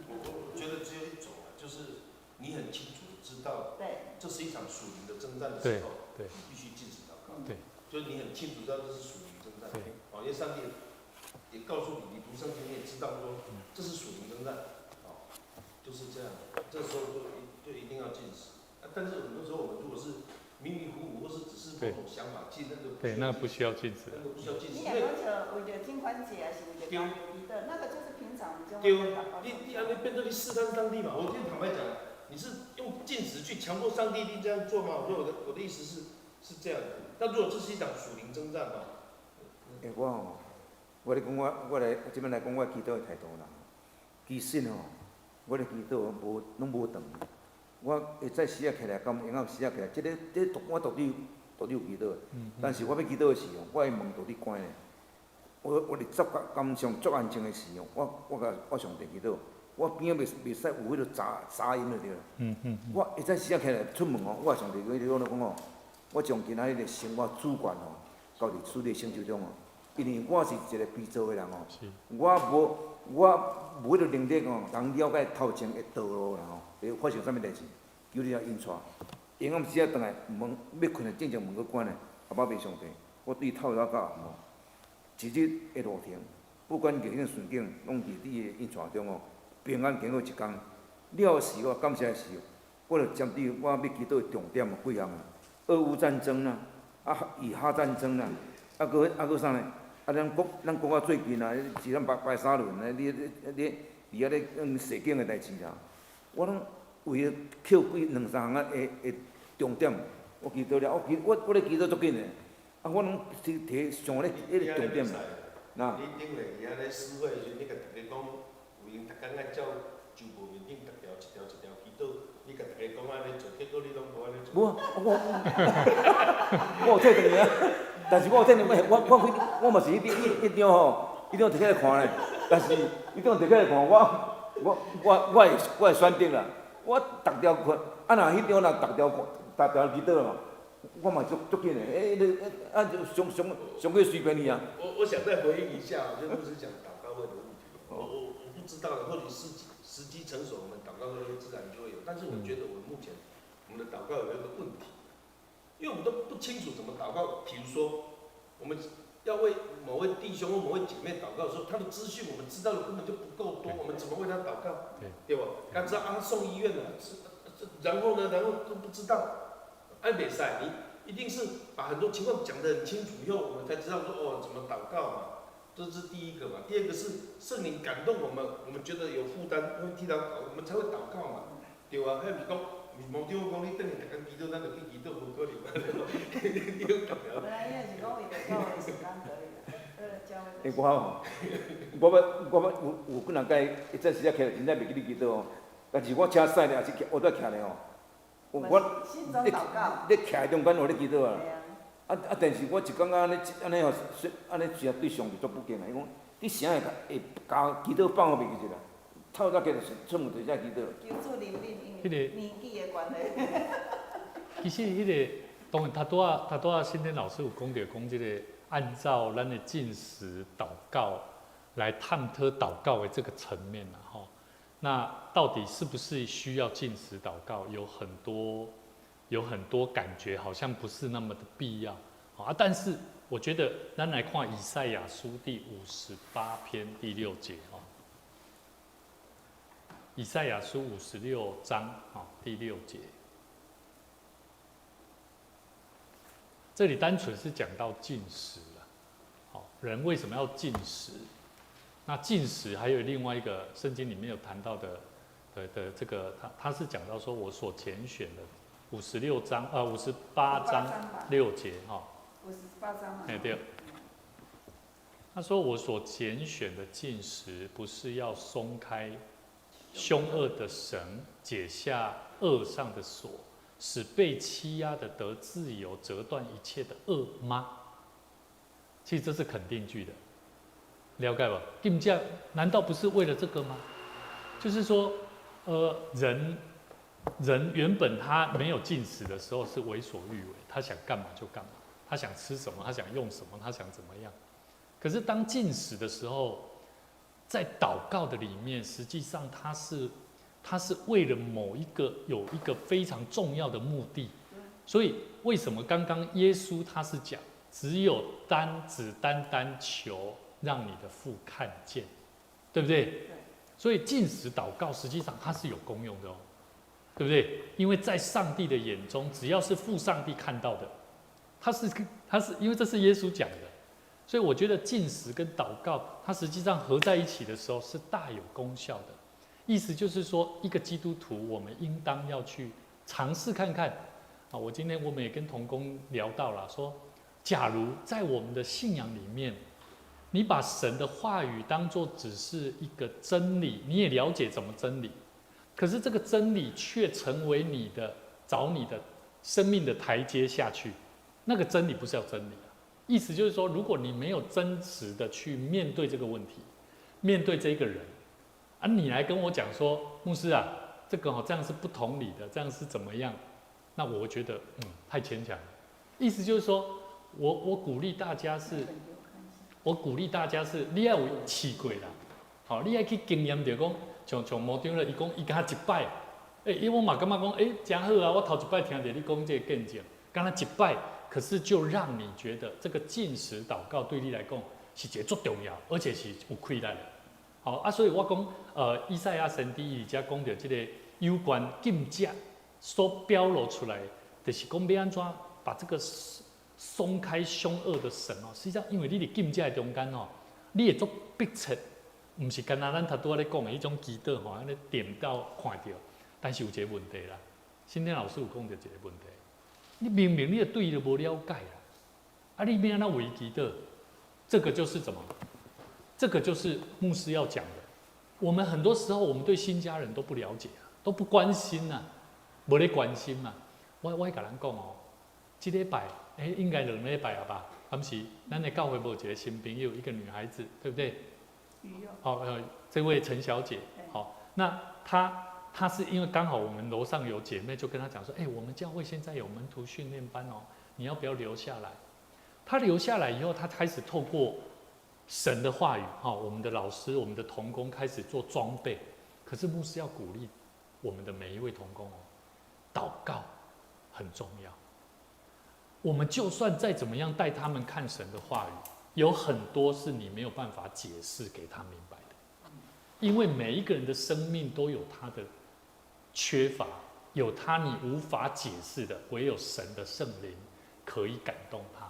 觉得只有一种啊，就是你很清楚的知道，对，这是一场属灵的征战的时候，对，你必须进食祷告。对，就是你很清楚知道这是属灵征战。对，因为上帝也告诉你，你读圣经你也知道说这是属灵征战，就是这样。这时候就一定要进食。但是很多时候我们如果是迷迷糊糊，或是只是某种想法，其实那个不需要进食，那个不需要进食。你也讲着为着金环节，还是为着家庭的，那个就是平常就对，你安尼变成你试探上帝嘛？我今天坦白讲，你是用进食去强迫上帝一定这样做吗？我的意思是这样的。但如果这是一场属灵征战嘛？我咧讲我来即摆来讲我祈祷的态度啦。其实我咧祈祷拢无长。我会早时起来，到下午时起来，我到底有祈祷的。但是我要祈祷的时候，我的门到底关的。我伫感上足安静的时候，我上帝祈祷，我边仔袂使有迄个杂音就对了。我会早时起来出门我上帝跟你讲我将今仔日的生活主权交伫主的成就中因为我是一个被造的人我无迄个能力通了解头前的道路啦会发生啥物代志，求你了引带。下暗时转来门要困的正常门搁关的，阿爸袂上帝，我对透早到暗一日的路程，不管逆境顺境，拢伫你的引带中平安经过一天。了时我感谢的时候，我就针对我要祈祷的重点几项俄乌战争啦，以哈战争啦，搁啥呢？咱国最近是咱白沙仑你伫遐咧射箭的代志啦，我拢为了扣2、3项的重点，我祈祷了，我咧祈祷足紧的，我拢提上咧迄个重点。那你顶下伫遐咧私会时，你甲大家讲，有闲逐工爱照周报面顶逐条一条祈祷，你甲大家讲安尼做，结果你拢无安尼做。我有做两个，但是我有做两个，我嘛是一张摕起来看咧，但是一张摕起来看，我会选择啦，我逐条看，若迄张逐条祈祷嘛，我嘛足紧的，上过随便你啊。我想再回应一下，就不是讲祷告会的问题，我不知道的，或许时机成熟，我们祷告会自然就会有。但是我觉得我们目前我们的祷告有一个问题，因为我们都不清楚怎么祷告。比如说，我们要为某位弟兄或某位姐妹祷告的时候，他的资讯我们知道的根本就不够多，我们怎么为他祷告？对吧？刚知道送医院了，然后都不知道。袂使，你一定是把很多情况讲得很清楚以后，我们才知道说怎么祷告嘛。这是第一个嘛。第二个是圣灵感动我们觉得有负担，会替他祷，我们才会祷告嘛，对吧？迄毋是讲，某地方讲你等于逐工祈祷，咱就去祈祷，无可能嘛。你有讲了。本来也是讲为着教会时间可以的，教会。我有几若摆一早时起来，真正袂记你祈祷但是我车驶咧，也是我在徛咧我咧徛中间，我咧祈祷但是我一感觉安尼是对上帝足不敬的。伊讲你啥会甲祈祷放互袂记啦？透早起来出门就才祈祷。求主怜悯，因为年纪的关系。其实迄个当然，他拄仔新天老师有讲到即个按照咱的进食祷告来探讨祷告的这个层面啦，那到底是不是需要禁食祷告？有很多感觉好像不是那么的必要但是我觉得咱来看以赛亚书第58篇第6节以赛亚书56章第6节。这里单纯是讲到禁食了。好，人为什么要禁食？那禁食还有另外一个圣经里面有谈到的这个，他是讲到说我所拣选的58章6节58章嘛。对。他说我所拣选的禁食，不是要松开凶恶的绳，解下恶上的锁，使被欺压的得自由，折断一切的恶吗？其实这是肯定句的，了解吧？禁戒难道不是为了这个吗？就是说，人原本他没有禁食的时候是为所欲为，他想干嘛就干嘛，他想吃什么，他想用什么，他想怎么样。可是当禁食的时候，在祷告的里面，实际上他是为了有一个非常重要的目的。所以为什么刚刚耶稣他是讲，只单求让你的父看见，对不对？所以禁食祷告实际上它是有功用的哦，对不对？因为在上帝的眼中，只要是父上帝看到的，他是因为这是耶稣讲的。所以我觉得禁食跟祷告，它实际上合在一起的时候是大有功效的。意思就是说，一个基督徒，我们应当要去尝试看看。我今天我们也跟同工聊到了，说，假如在我们的信仰里面，你把神的话语当作只是一个真理，你也了解怎么真理，可是这个真理却成为找你的生命的台阶下去，那个真理不是叫真理。意思就是说，如果你没有真实的去面对这个问题，面对这个人，你来跟我讲说，牧师啊，这个这样是不同理的，这样是怎么样？那我觉得太牵强了。意思就是说，我鼓励大家是，你要有试过啦，好，你要去经验着讲，像牧长了，伊讲伊敢一摆，因为我嘛感觉讲，真好啊，我头一摆听着你讲这个见证，敢若一摆。可是就让你觉得这个禁食祷告对你来讲是一个最重要，而且是有亏待的。好所以我讲，以赛亚先知伊才讲到这个有关禁戒所表露出来，就是讲要安怎把这个松开凶恶的绳实际上，因为你伫禁戒的中间你会做迫切，不是干那咱头拄仔咧讲的迄种祈祷安尼点到看到，但是有一个问题啦。新天老师有讲到一个问题。你明明你对伊就无了解啦，你要安怎为祈祷？这个就是什么？这个就是牧师要讲的。我们很多时候，我们对新家人都不了解都不关心无咧关心嘛。我甲人讲这礼拜，应该2礼拜了吧？不是，咱的教会无一个新朋友，一个女孩子，对不对？这位陈小姐，那她是因为刚好我们楼上有姐妹，就跟她讲说，我们教会现在有门徒训练班你要不要留下来？她留下来以后，她开始透过神的话语，我们的老师、我们的同工开始做装备。可是牧师要鼓励我们的每一位同工祷告很重要。我们就算再怎么样带他们看神的话语，有很多是你没有办法解释给他明白的，因为每一个人的生命都有他的缺乏，有他你无法解释的，唯有神的圣灵可以感动他。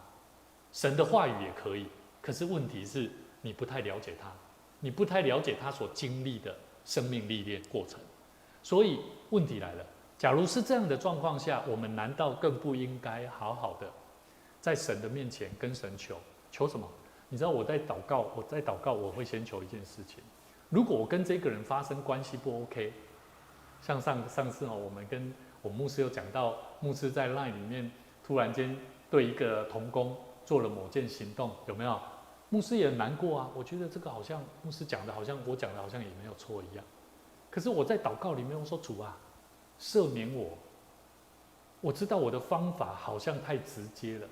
神的话语也可以，可是问题是你不太了解他，你不太了解他所经历的生命历练过程。所以问题来了，假如是这样的状况下，我们难道更不应该好好的在神的面前跟神求什么？你知道我在祷告，我会先求一件事情。如果我跟这个人发生关系不 OK， 像上次我们跟我牧师有讲到，牧师在 LINE 里面突然间对一个同工做了某件行动，有没有？牧师也很难过啊，我觉得这个好像牧师讲的，好像我讲的好像也没有错一样。可是我在祷告里面我说，主啊，赦免我。我知道我的方法好像太直接了，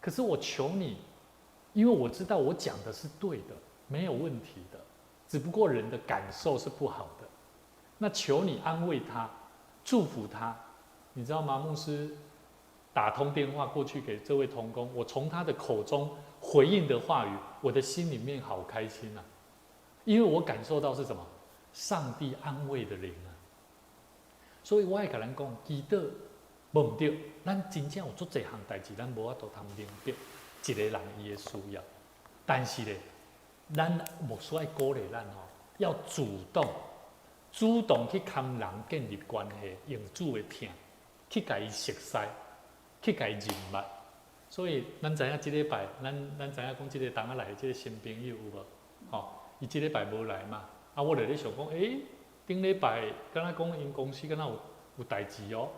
可是我求你，因为我知道我讲的是对的，没有问题的，只不过人的感受是不好的。那求你安慰他，祝福他。你知道吗？牧师打通电话过去给这位同工，我从他的口中回应的话语，我的心里面好开心啊，因为我感受到是什么？上帝安慰的灵啊。所以我会甲咱讲，祈祷无毋对，咱真正有足侪项代志，咱无法度通明白一个人伊的需要。但是咧，咱牧师爱鼓励咱吼，要主动去跟人建立关系，用主的听，去甲伊熟悉，去甲伊认捌。所以咱知影即礼拜，咱知影讲即个同仔来即个新朋友有无？吼，伊即礼拜无来嘛，啊，我就咧想讲，顶礼拜敢若讲因公司敢若有代志哦，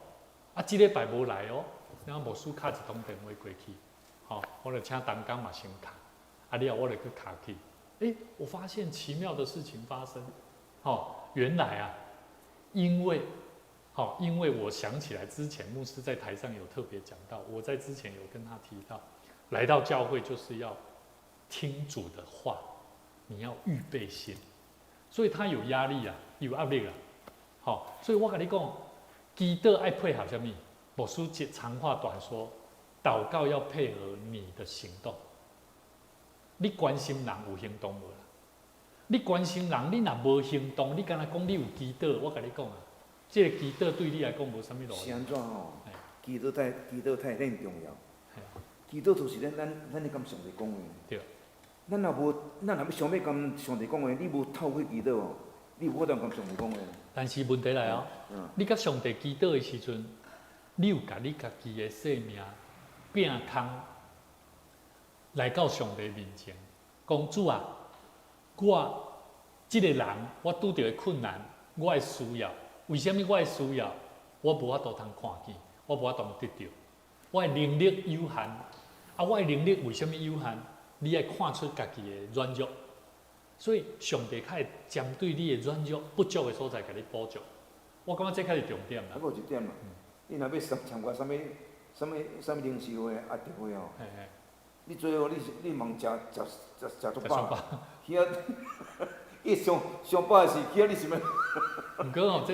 啊，即礼拜无来哦，然后牧师敲一通电话过去，吼，我就请同工嘛先敲，啊，了后我就去敲去，我发现奇妙的事情发生，原来啊，因为我想起来之前牧师在台上有特别讲到，我在之前有跟他提到，来到教会就是要听主的话，你要预备心，所以他有压力啊，有压力啊，所以我跟你讲，祈祷爱配合什么？牧师长话短说，祷告要配合你的行动。你关心人有行动无啦？你关心人，你若无行动，你敢若讲你有祈祷，我跟你讲啊。这个祈祷对你来讲无啥物路。是安怎吼？祈祷太恁重要。祈祷就是咱咧跟上帝讲话。对。咱若要想要跟上帝讲话，你无透过祈祷哦，你无法度跟上帝讲话。但是问题来哦，你甲上帝祈祷的时阵，你有甲你家己的生命变空来到上帝面前，讲主啊，我这个人我拄到的困难，我的需要。为什么我的需要，我无法度通看见，我无法度得到，我的能力有限，我的能力为什么有限？你要看出家己的软弱，所以上帝较会针对你的软弱不足的所在，甲你补足。我感觉这才是重点啦。还有一点嘛，你若要参加什么灵修会、啊特会哦，你最好你问食足饱，去啊！伊上饱的是去啊！你想要？不过哦，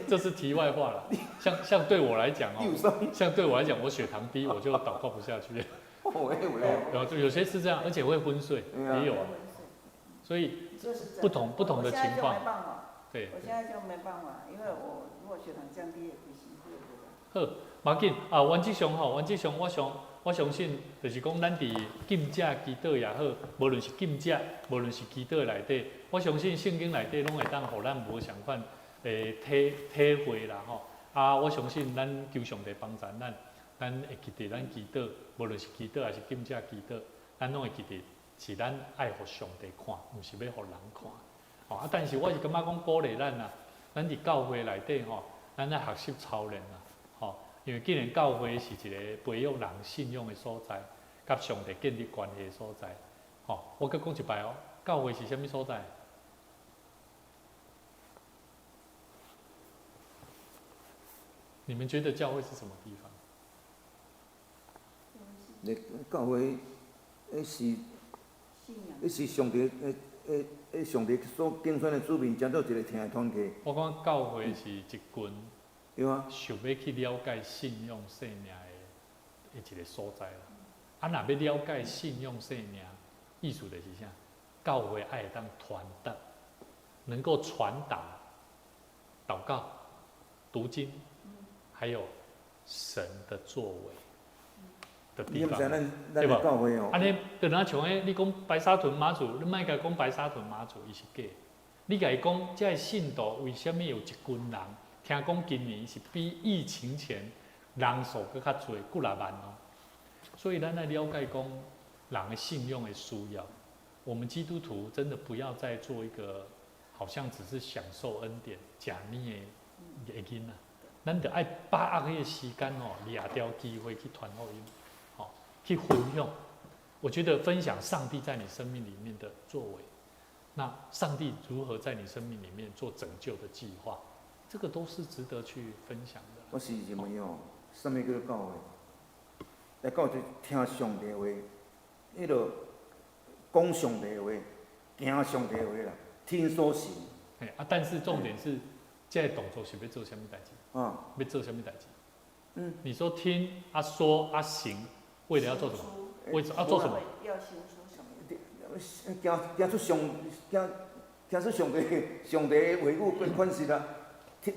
这是题外话了。像对我来讲哦，像对我来讲，我血糖低，我就祷告不下去。有些是这样，而且会昏睡，也有啊。所以不同的情况。对。我现在就没办法，因为我如果血糖降低，也不行。好，无要紧啊。原则上我相信，就是讲咱伫禁食祈祷也好，无论是禁食，无论是祈祷内底，我相信圣经内底拢会当互咱无相款体会啦吼。我相信咱求上帝帮助咱会记得咱祈祷，无论是祈祷还是禁食祈祷，咱拢会记得是咱爱互上帝看，毋是要互人看。但是我是感觉讲鼓励咱啊，咱伫教会内底吼，咱来学习操练啦。因为既然教会是一个培育人信仰的所在，甲上帝建立关系的所在，我搁讲一摆哦，教会是啥物所在？你们觉得教会是什么地方？教会，是上帝上帝所拣选的子民，建造一个听的团体。我讲教会是一群。对啊，想要去了解信仰生命的一个所在啦。若要了解信仰生命，意思就是啥？教会爱当传达，能够传达祷告、读经，还有神的作为的地方，对吧？尼就若像你讲白沙屯妈祖，你莫甲讲白沙屯妈祖，伊是假。你甲伊讲，这信徒为什么有一群人？听讲今年是比疫情前人数搁较侪，几万哦。所以咱来了解讲人的信仰的需要。我们基督徒真的不要再做一个好像只是享受恩典、假面的人啊。咱得爱把握迄个时间哦，掠掉机会去传福音，去分享。我觉得分享上帝在你生命里面的作为，那上帝如何在你生命里面做拯救的计划？这个都是值得去分享的。我是认为哦，什么叫做教会？来教会听上帝话，迄落讲上帝话，行上帝话啦，听所行。但是重点是，这个动作是要做什么代志？要做什么代志？你说听说行，为了要做什么？为要做什么？要行出什么？行出听说上帝的话语变款式啦，听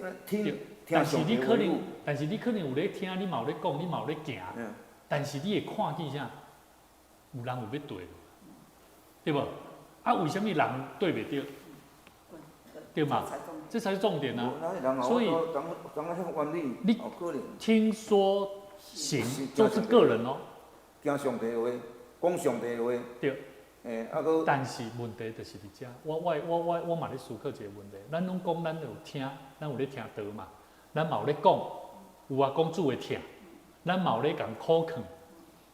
上帝的话语。但是你可能有咧听，你嘛有咧讲，你嘛有咧行，但是你会看见啥？有人有要对，对无？啊，为什么人对袂着？对嘛？这才是重点啊！所以你听说行都是个人哦。听上帝的话，讲上帝的话。对。但是问题就是伫遮，我嘛咧思考一个问题，咱拢讲咱有听，咱有咧听道嘛，咱嘛有咧讲，有啊讲主会听，咱嘛有咧共口劝，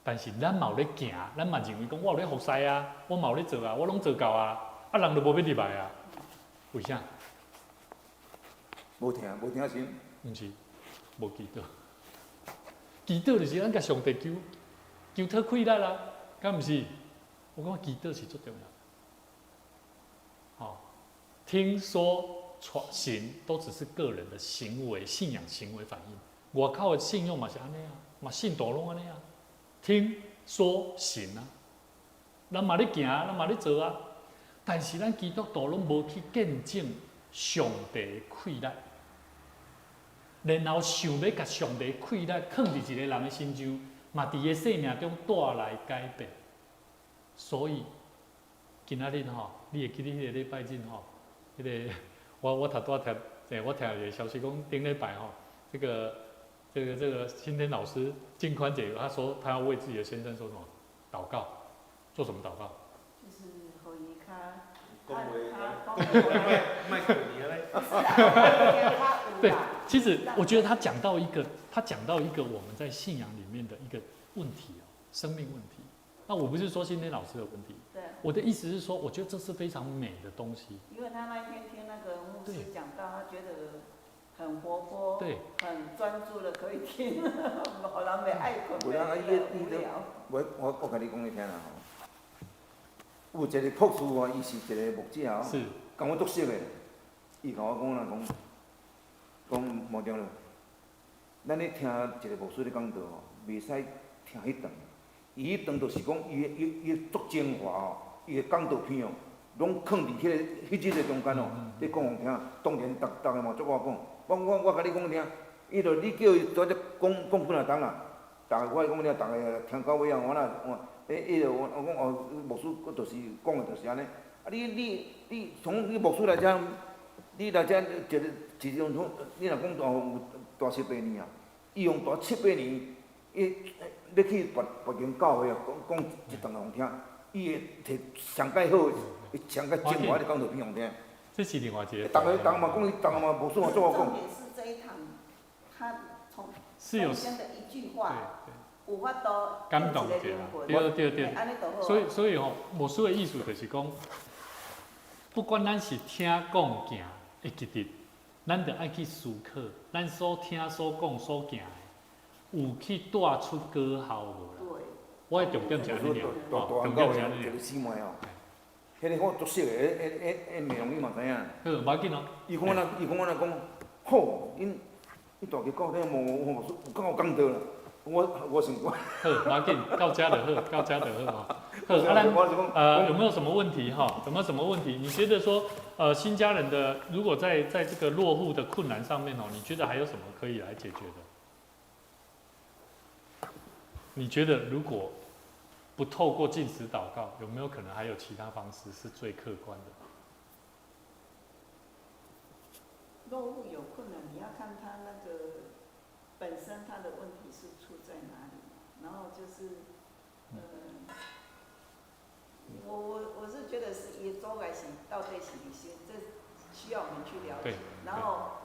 但是咱嘛有咧行，咱嘛认为讲我有咧服侍啊，我嘛有咧做啊，我拢做到啊，啊人就无要入来啊，为啥？无听神？毋是，无祈祷，祈祷就是咱甲上帝求讨快乐啦，敢毋是？我讲祈祷是最重要的。好，听说行都只是个人的行为、信仰行为反应。外口的信用嘛是安尼啊，嘛信徒拢安尼啊。听说行啊，咱嘛咧行，咱嘛咧做啊。但是咱基督徒拢无去见证上帝的快乐，然后想要甲上帝的快乐放伫一个人的心中，嘛伫个生命中带来改变。所以，今仔日吼，你会记得迄个礼拜日吼，迄个我头拄仔听，我听一个消息讲，顶礼拜吼，这个新天老师静宽姐，她说她要为自己的先生说什么祷告，做什么祷告？就是互伊较，卖口你嘞。对，其实我觉得他讲到一个我们在信仰里面的一个问题哦，生命问题。那我不是说新天老师的问题，对，我的意思是说，我觉得这是非常美的东西。因为他那一天听那个牧师讲到，他觉得很活泼，对，很专注的可以听，互人袂爱困，袂无聊。我甲你讲你听啦吼，有一个博士哦，伊是一个牧者哦，是，跟我读书的，伊甲我讲啦，讲毛长了，咱咧听一个牧师咧讲道吼，袂使听迄段。伊迄段就是讲，伊足精华哦，伊的讲道片哦，拢放伫迄个中间哦，你讲互听。当然，逐个嘛足我讲，我甲你讲听，伊就你叫伊在这讲几啊钟啦，逐个我讲了，逐个听到尾啊，我伊就我讲哦，牧师就是讲的就是安尼。啊，你从你牧师来讲，你来遮一种从，你若讲有大7、8年啊，伊用大7、8年，伊。你去别间教会啊，讲一段互听，伊会摕上介好、上介精华的讲道片互听。这是另外一个。逐个嘛讲，逐个嘛无说嘛做我讲。重点是这一堂，他从中间的一句话，有法度感动一下，对。所以吼，牧师的意思就是讲，不管咱是听讲行会记得，咱着爱去思考，咱所听、所讲、所行。有去带出果效无啦？对。我的重点是安尼尔，重点是安尼尔。就是姊妹哦，迄个我足熟的，迄内容你嘛知影。好，无要紧哦。伊讲我讲，好，因大家教咧无有讲到啦。我想讲。好，无要紧，到家就好，到家就好哦。好，有没有什么问题哈？有没有什么问题？你觉得说，新家人的如果在这个落户的困难上面哦，你觉得还有什么可以来解决的？你觉得如果不透过禁食祷告，有没有可能还有其他方式是最客观的？落户有困难，你要看他那个本身他的问题是出在哪里，然后就是，我是觉得是伊做个是到底是哪些，这需要我们去了解，然后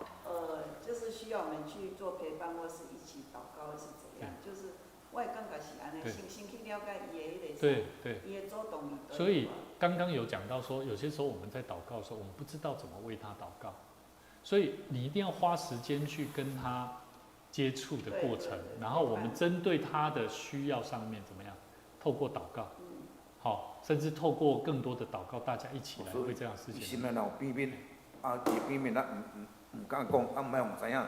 就是需要我们去做陪伴或是一起祷告是怎样，就是。我会感觉是安尼，先去了解伊的迄个，伊的主动。所以刚刚有讲到说，有些时候我们在祷告的时候，我们不知道怎么为他祷告，所以你一定要花时间去跟他接触的过程，然后我们针对他的需要上面怎么样，透过祷告，好，甚至透过更多的祷告，大家一起来为这样的事情。心内若有变面，这变面咱唔敢讲，唔莫互知影，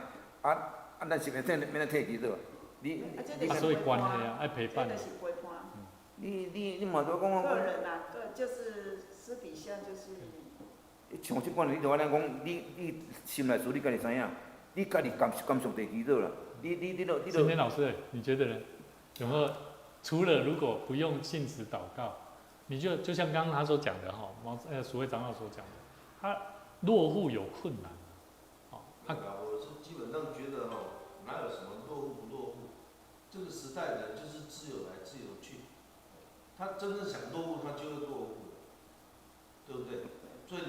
咱是免免退去倒。所以关系啊，爱陪伴。你嘛都讲。个人啊，就是私底下就是。像即款，你就安尼讲，你心内事你家己知影，你家己甘上帝祈祷啦。你都。今天老师，你觉得呢？有没有除了如果不用禁止祷告，你就像刚刚他所讲的哈，所谓长老所讲的，他落户有困难，我是基本上觉得哪有什么落户不落户，这个时代人就是自由来自由去，他真正想落户他就会落户的，对不对？所以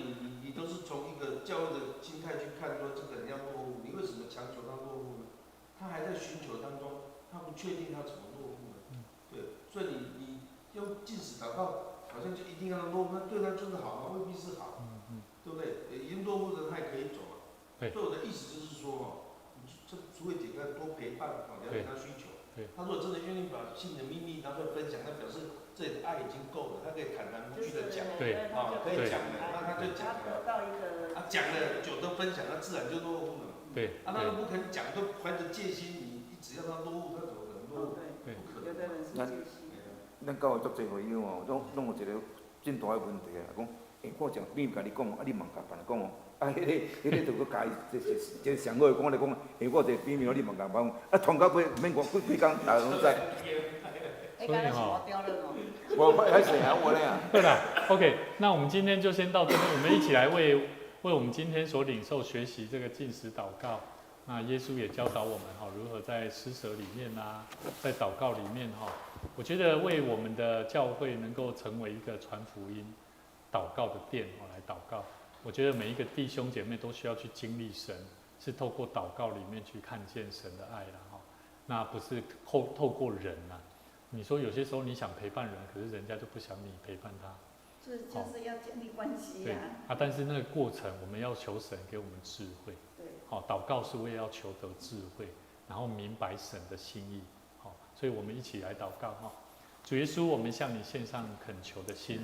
你都是从一个教育的心态去看说这个人要落户，你为什么强求他落户呢？他还在寻求当中，他不确定他怎么落户呢？对，所以你用禁止祷告，好像就一定要他落户，那对他就是好吗？未必是好，对不对？已经落户的他也可以走啊。所以我的意思就是说，这诸位姐妹多陪伴，了解他需求。他如果真的愿意把心里的秘密拿出来分享，那表示这里的爱已经够了，他可以坦然无惧的讲，可以讲的，那他就讲了。讲了久都分享，那自然就落户了。对。他都不肯讲，都怀着戒心，你一直要他落户，他怎么可能落户？不可能。咱教会足侪会友拢有一个真大的问题啊，讲，我讲秘密甲你讲，你嘛甲别人讲迄个就搁加这上好的讲咧讲，我这秘密你嘛甲别人讲，传到尾免讲几工大家拢知。所以我还是我咧啊。对啦 ，OK， 那我们今天就先到这边，我们一起来为我们今天所领受学习这个禁食祷告。那耶稣也教导我们如何在施舍里面在祷告里面我觉得为我们的教会能够成为一个传福音、祷告的殿来祷告。我觉得每一个弟兄姐妹都需要去经历神，是透过祷告里面去看见神的爱啦那不是透过人啦。你说有些时候你想陪伴人，可是人家就不想你陪伴他。就是要建立关系对但是那个过程，我们要求神给我们智慧。对。祷告是为了要求得智慧，然后明白神的心意。所以我们一起来祷告主耶稣，我们向你献上恳求的心，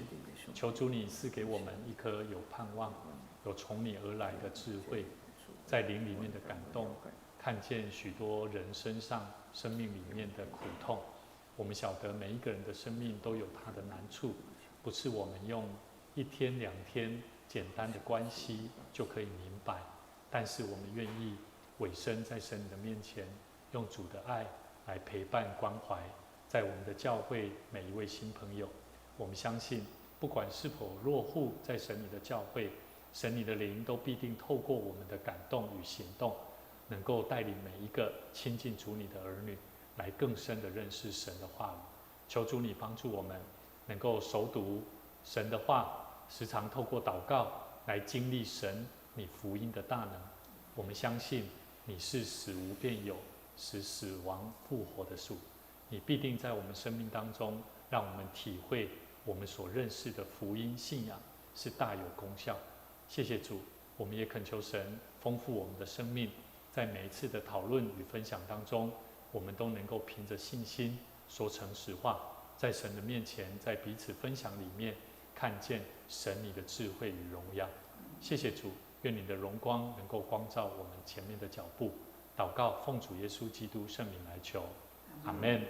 求主你赐给我们一颗有盼望、有从你而来的智慧，在灵里面的感动，看见许多人身上生命里面的苦痛。我们晓得每一个人的生命都有他的难处，不是我们用1天2天简单的关系就可以明白，但是我们愿意委身在神的面前，用主的爱来陪伴关怀在我们的教会每一位新朋友。我们相信不管是否落户在神你的教会，神你的灵都必定透过我们的感动与行动，能够带领每一个亲近主你的儿女来更深的认识神的话语。求主你帮助我们能够熟读神的话，时常透过祷告来经历神你福音的大能。我们相信你是使无变有，使死亡复活的主，你必定在我们生命当中让我们体会我们所认识的福音信仰是大有功效。谢谢主，我们也恳求神丰富我们的生命，在每一次的讨论与分享当中，我们都能够凭着信心说诚实话，在神的面前，在彼此分享里面看见神你的智慧与荣耀。谢谢主，愿你的荣光能够光照我们前面的脚步。祷告奉主耶稣基督圣名来求，阿们。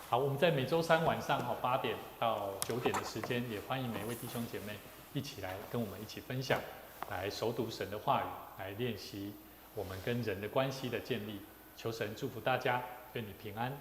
好，我们在每周3晚上8点到9点的时间，也欢迎每位弟兄姐妹一起来跟我们一起分享，来熟读神的话语，来练习我们跟人的关系的建立。求神祝福大家，愿你平安。